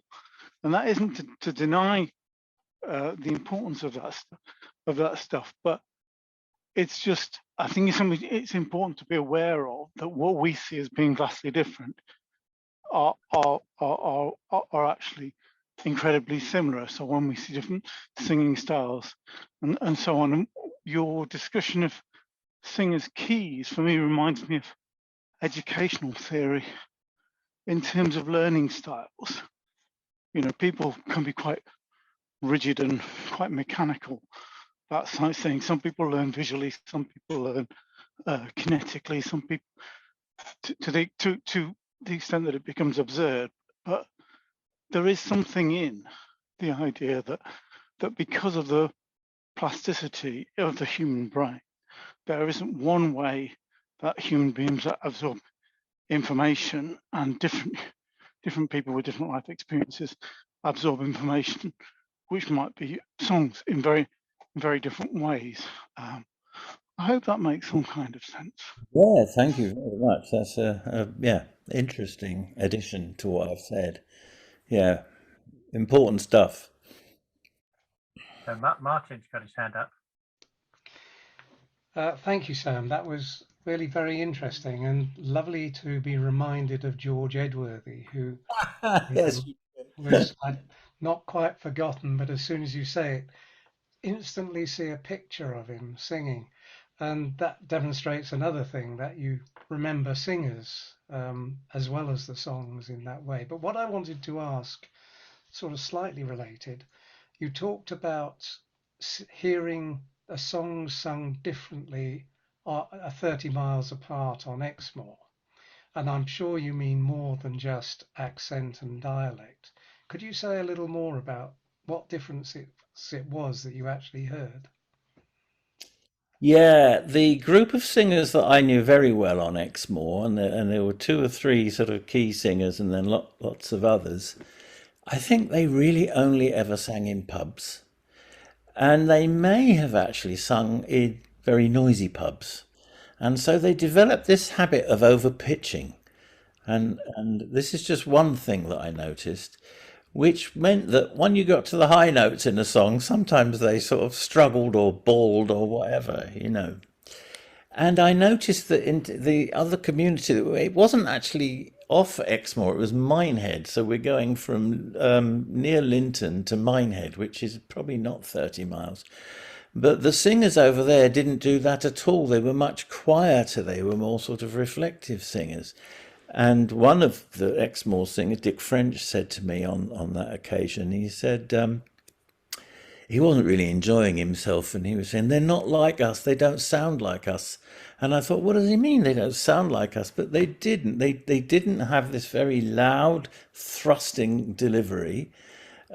And that isn't to deny the importance of that stuff, but it's just, I think it's something it's important to be aware of, that what we see as being vastly different are actually incredibly similar. So when we see different singing styles and so on, and your discussion of singers' keys for me reminds me of educational theory in terms of learning styles. You know, people can be quite rigid and quite mechanical about things. Some people learn visually, some people learn kinetically, some people to the extent that it becomes absurd. But there is something in the idea that because of the plasticity of the human brain, there isn't one way that human beings absorb information, and different people with different life experiences absorb information, which might be songs in very different ways. I hope that makes some kind of sense. Yeah, thank you very much. That's a interesting addition to what I've said. Yeah, important stuff. So Martin's got his hand up. Thank you, Sam. That was really very interesting and lovely to be reminded of George Edworthy, who yes. was not quite forgotten, but as soon as you say it, instantly see a picture of him singing. And that demonstrates another thing, that you remember singers as well as the songs in that way. But what I wanted to ask, sort of slightly related, you talked about hearing a song sung differently 30 miles apart on Exmoor. And I'm sure you mean more than just accent and dialect. Could you say a little more about what difference it was that you actually heard? Yeah, the group of singers that I knew very well on Exmoor, and there were 2 or 3 sort of key singers and then lots of others, I think they really only ever sang in pubs. And they may have actually sung in very noisy pubs. And so they developed this habit of over-pitching. And this is just one thing that I noticed, which meant that when you got to the high notes in a song, sometimes they sort of struggled or bawled or whatever, you know. And I noticed that in the other community, it wasn't actually off Exmoor, it was Minehead. So we're going from near Linton to Minehead, which is probably not 30 miles. But the singers over there didn't do that at all. They were much quieter. They were more sort of reflective singers. And one of the Exmoor singers, Dick French, said to me on that occasion, he said, he wasn't really enjoying himself, and he was saying, they're not like us, they don't sound like us. And I thought, what does he mean they don't sound like us? But they didn't. They didn't have this very loud, thrusting delivery,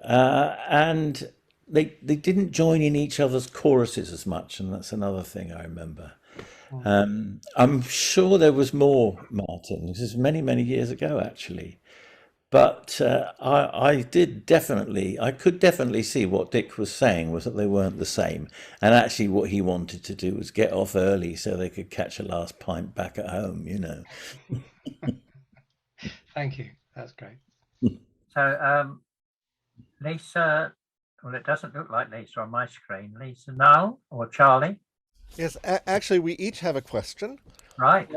and they didn't join in each other's choruses as much, and that's another thing I remember. I'm sure there was more, Martin. This is many, many years ago, actually. But I could definitely see what Dick was saying was that they weren't the same. And actually what he wanted to do was get off early so they could catch a last pint back at home, you know. Thank you. That's great. So Lisa, well, it doesn't look like Lisa on my screen. Lisa Null or Charlie? Yes, actually, we each have a question. Right.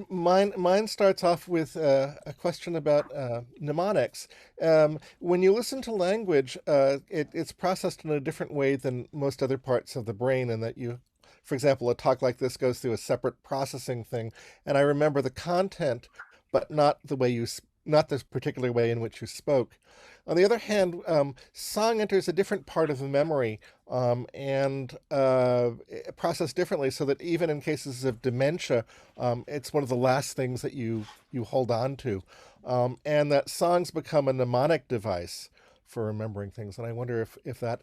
Mine starts off with a question about mnemonics. When you listen to language, it's processed in a different way than most other parts of the brain, and that you, for example, a talk like this goes through a separate processing thing. And I remember the content, but not this particular way in which you spoke. On the other hand, song enters a different part of the memory and processed differently, so that even in cases of dementia, it's one of the last things that you hold on to. And that songs become a mnemonic device for remembering things. And I wonder if that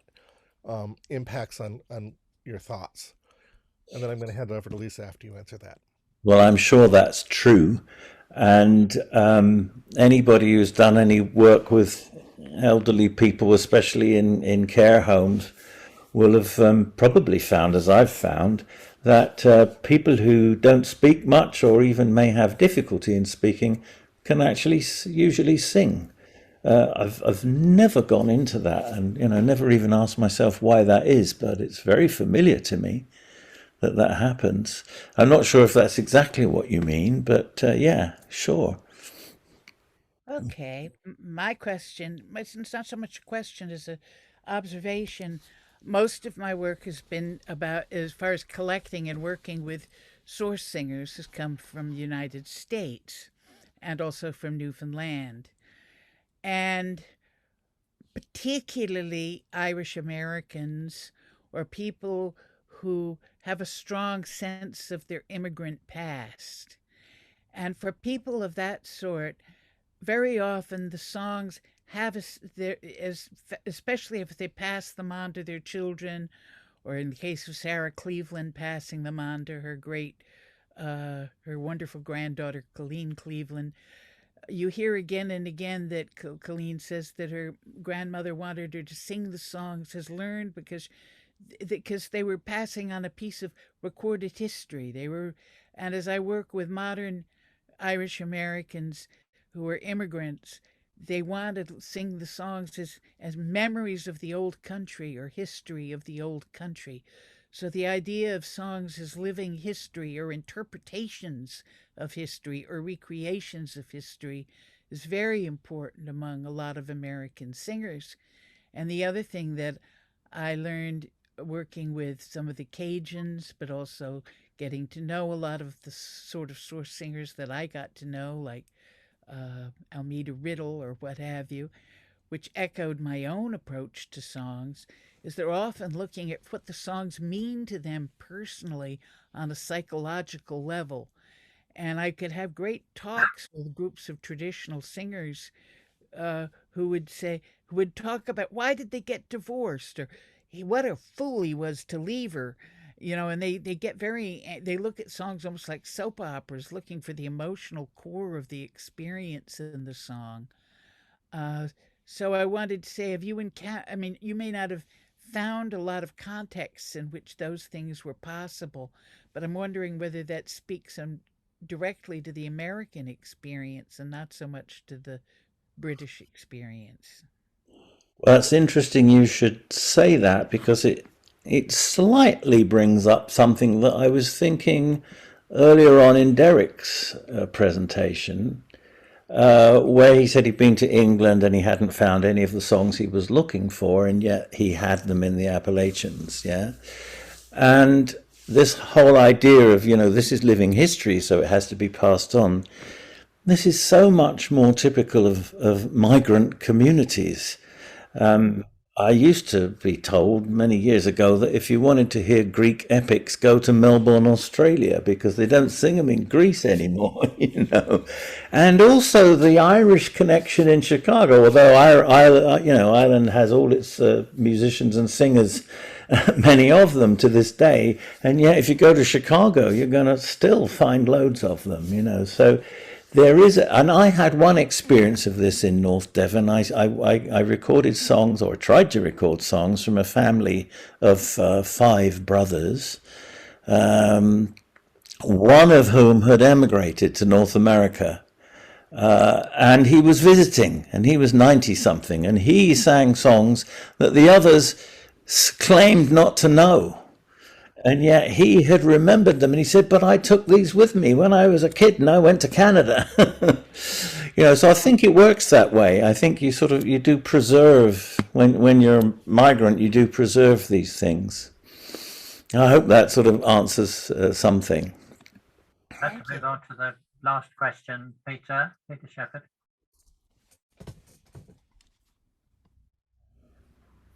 impacts on your thoughts. And then I'm going to hand it over to Lisa after you answer that. Well, I'm sure that's true. And anybody who's done any work with elderly people, especially in care homes, will have probably found, as I've found, that people who don't speak much or even may have difficulty in speaking can actually usually sing. I've never gone into that, and never even asked myself why that is, but it's very familiar to me that happens. I'm not sure if that's exactly what you mean, but yeah, sure. Okay, my question, it's not so much a question as an observation. Most of my work has been about, as far as collecting and working with source singers, has come from the United States and also from Newfoundland. And particularly Irish Americans or people who have a strong sense of their immigrant past. And for people of that sort, very often the songs have, especially if they pass them on to their children, or in the case of Sarah Cleveland, passing them on to her her wonderful granddaughter, Colleen Cleveland. You hear again and again that Colleen says that her grandmother wanted her to sing the songs, has learned because they were passing on a piece of recorded history. And as I work with modern Irish Americans who are immigrants, they want to sing the songs as memories of the old country or history of the old country. So the idea of songs as living history or interpretations of history or recreations of history is very important among a lot of American singers. And the other thing that I learned working with some of the Cajuns, but also getting to know a lot of the sort of source singers that I got to know, like Almeda Riddle or what have you, which echoed my own approach to songs, is they're often looking at what the songs mean to them personally on a psychological level. And I could have great talks with groups of traditional singers who would talk about why did they get divorced, or what a fool he was to leave her. And they they look at songs almost like soap operas, looking for the emotional core of the experience in the song. So I wanted to say, you may not have found a lot of contexts in which those things were possible, but I'm wondering whether that speaks directly to the American experience and not so much to the British experience. Well, it's interesting you should say that, because it slightly brings up something that I was thinking earlier on in Derek's presentation, where he said he'd been to England and he hadn't found any of the songs he was looking for, and yet he had them in the Appalachians, yeah? And this whole idea of, this is living history, so it has to be passed on. This is so much more typical of migrant communities. I used to be told many years ago that if you wanted to hear Greek epics, go to Melbourne, Australia, because they don't sing them in Greece anymore, And also the Irish connection in Chicago, although Ireland has all its musicians and singers, many of them to this day, and yet if you go to Chicago, you're going to still find loads of them, So there is, and I had one experience of this in North Devon. I recorded songs, or tried to record songs, from a family of 5 brothers, one of whom had emigrated to North America, and he was visiting, and he was 90-something, and he sang songs that the others claimed not to know. And yet he had remembered them, and he said, but I took these with me when I was a kid and I went to Canada. So I think it works that way. I think you do preserve, when you're a migrant, you do preserve these things. I hope that sort of answers something. Let's move on to the last question, Peter Shepherd.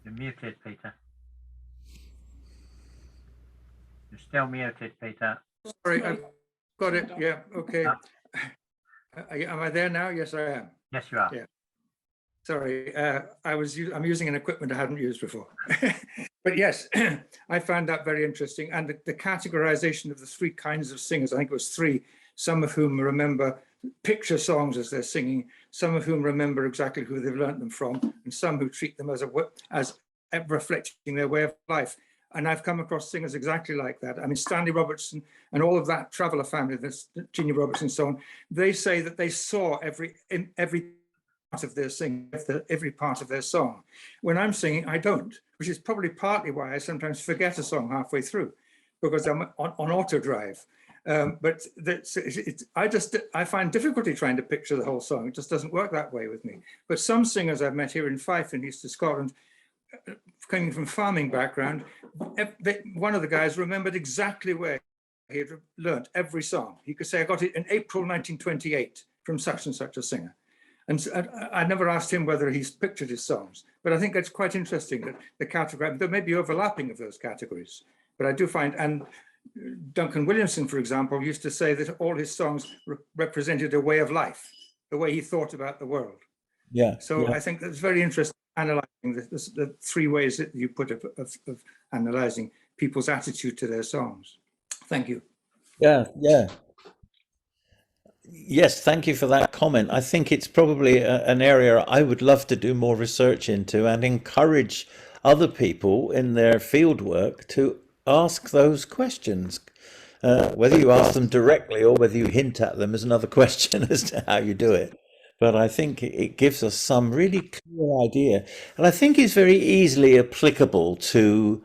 You're muted, Peter. You're still muted, Peter. Sorry, I've got it. Yeah, okay. Am I there now? Yes, I am. Yes, you are. Yeah. Sorry, I'm using an equipment I hadn't used before. But yes, I found that very interesting. And the categorization of the 3 kinds of singers, I think it was 3, some of whom remember picture songs as they're singing, some of whom remember exactly who they've learnt them from, and some who treat them as reflecting their way of life. And I've come across singers exactly like that. I mean, Stanley Robertson and all of that Traveller family, this Gina Robertson and so on, they say that they saw every part of their singing, every part of their song. When I'm singing, I don't, which is probably partly why I sometimes forget a song halfway through, because I'm on auto drive. But I find difficulty trying to picture the whole song. It just doesn't work that way with me. But some singers I've met here in Fife in East of Scotland, coming from farming background, one of the guys remembered exactly where he had learnt every song. He could say, I got it in April 1928 from such and such a singer. And so I never asked him whether he's pictured his songs, but I think it's quite interesting that the category, there may be overlapping of those categories, but I do find, and Duncan Williamson, for example, used to say that all his songs represented a way of life, the way he thought about the world. Yeah. So I think that's very interesting, analyzing the 3 ways that you put of analyzing people's attitude to their songs. Thank you. Yeah. Yes, thank you for that comment. I think it's probably an area I would love to do more research into, and encourage other people in their field work to ask those questions. Whether you ask them directly or whether you hint at them is another question as to how you do it. But I think it gives us some really clear idea. And I think it's very easily applicable to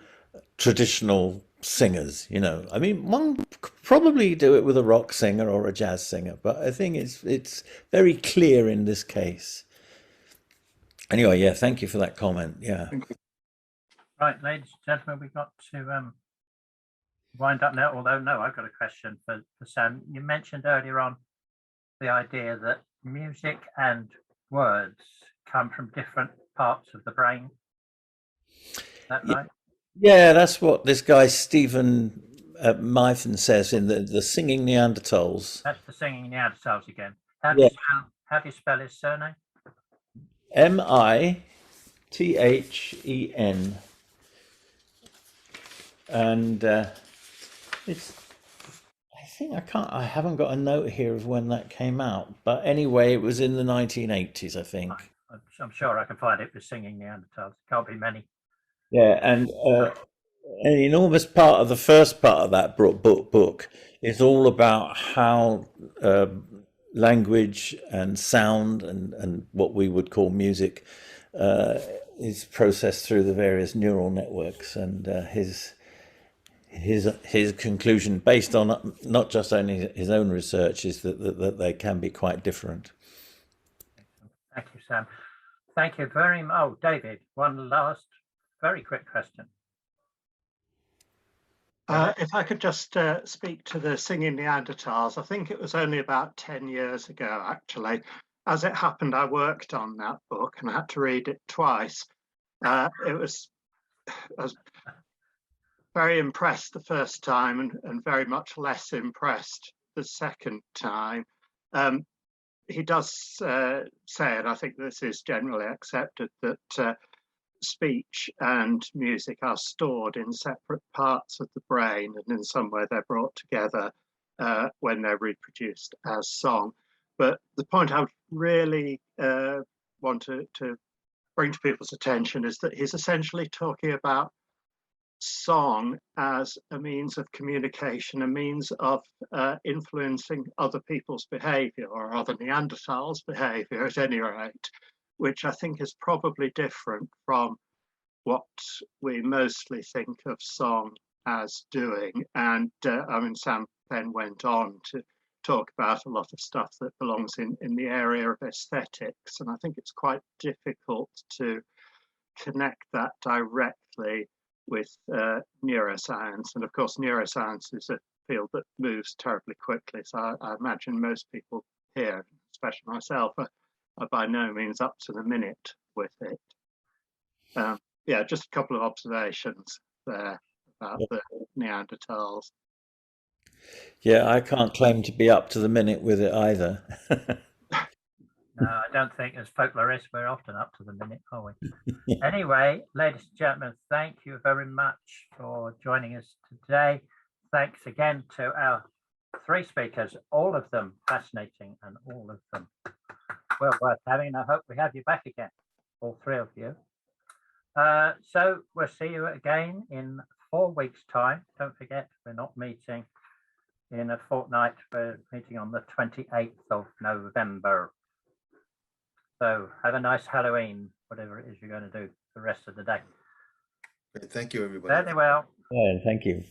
traditional singers, I mean, one could probably do it with a rock singer or a jazz singer, but I think it's very clear in this case. Anyway, yeah, thank you for that comment. Yeah. Right, ladies and gentlemen, we've got to wind up now, although no, I've got a question for Sam. You mentioned earlier on the idea that music and words come from different parts of the brain. Is that right? Yeah, that's what this guy Stephen Mythen says in the Singing Neanderthals. That's the Singing Neanderthals again. How do you spell his surname? Mithen. And it's, I haven't got a note here of when that came out, but anyway, it was in the 1980s, I think. I'm sure I can find it for Singing Neanderthals. Can't be many. Yeah, and an enormous part of the first part of that book is all about how language and sound and what we would call music is processed through the various neural networks, and his conclusion, based on not just only his own research, is that they can be quite different. Thank you, Sam. Thank you very much. Oh, David, one last very quick question. If I could just speak to the singing Neanderthals, I think it was only about 10 years ago, actually. As it happened, I worked on that book and I had to read it twice. I was very impressed the first time and very much less impressed the second time. He does say, and I think this is generally accepted, that speech and music are stored in separate parts of the brain, and in some way they're brought together when they're reproduced as song. But the point I would really want to bring to people's attention is that he's essentially talking about song as a means of communication, a means of influencing other people's behavior, or other Neanderthals' behavior at any rate, which I think is probably different from what we mostly think of song as doing. And I mean, Sam then went on to talk about a lot of stuff that belongs in the area of aesthetics. And I think it's quite difficult to connect that directly with neuroscience. And of course, neuroscience is a field that moves terribly quickly. So I imagine most people here, especially myself, are by no means up to the minute with it. Yeah, just a couple of observations there about the Neanderthals. Yeah, I can't claim to be up to the minute with it either. No, I don't think as folklorists we're often up to the minute, are we? Anyway, ladies and gentlemen, thank you very much for joining us today. Thanks again to our three speakers, all of them fascinating and all of them well worth having. I hope we have you back again, all three of you. So we'll see you again in 4 weeks' time. Don't forget, we're not meeting in a fortnight. We're meeting on the 28th of November. So have a nice Halloween, whatever it is you're going to do the rest of the day. Great. Thank you, everybody. Very well. Yeah, thank you.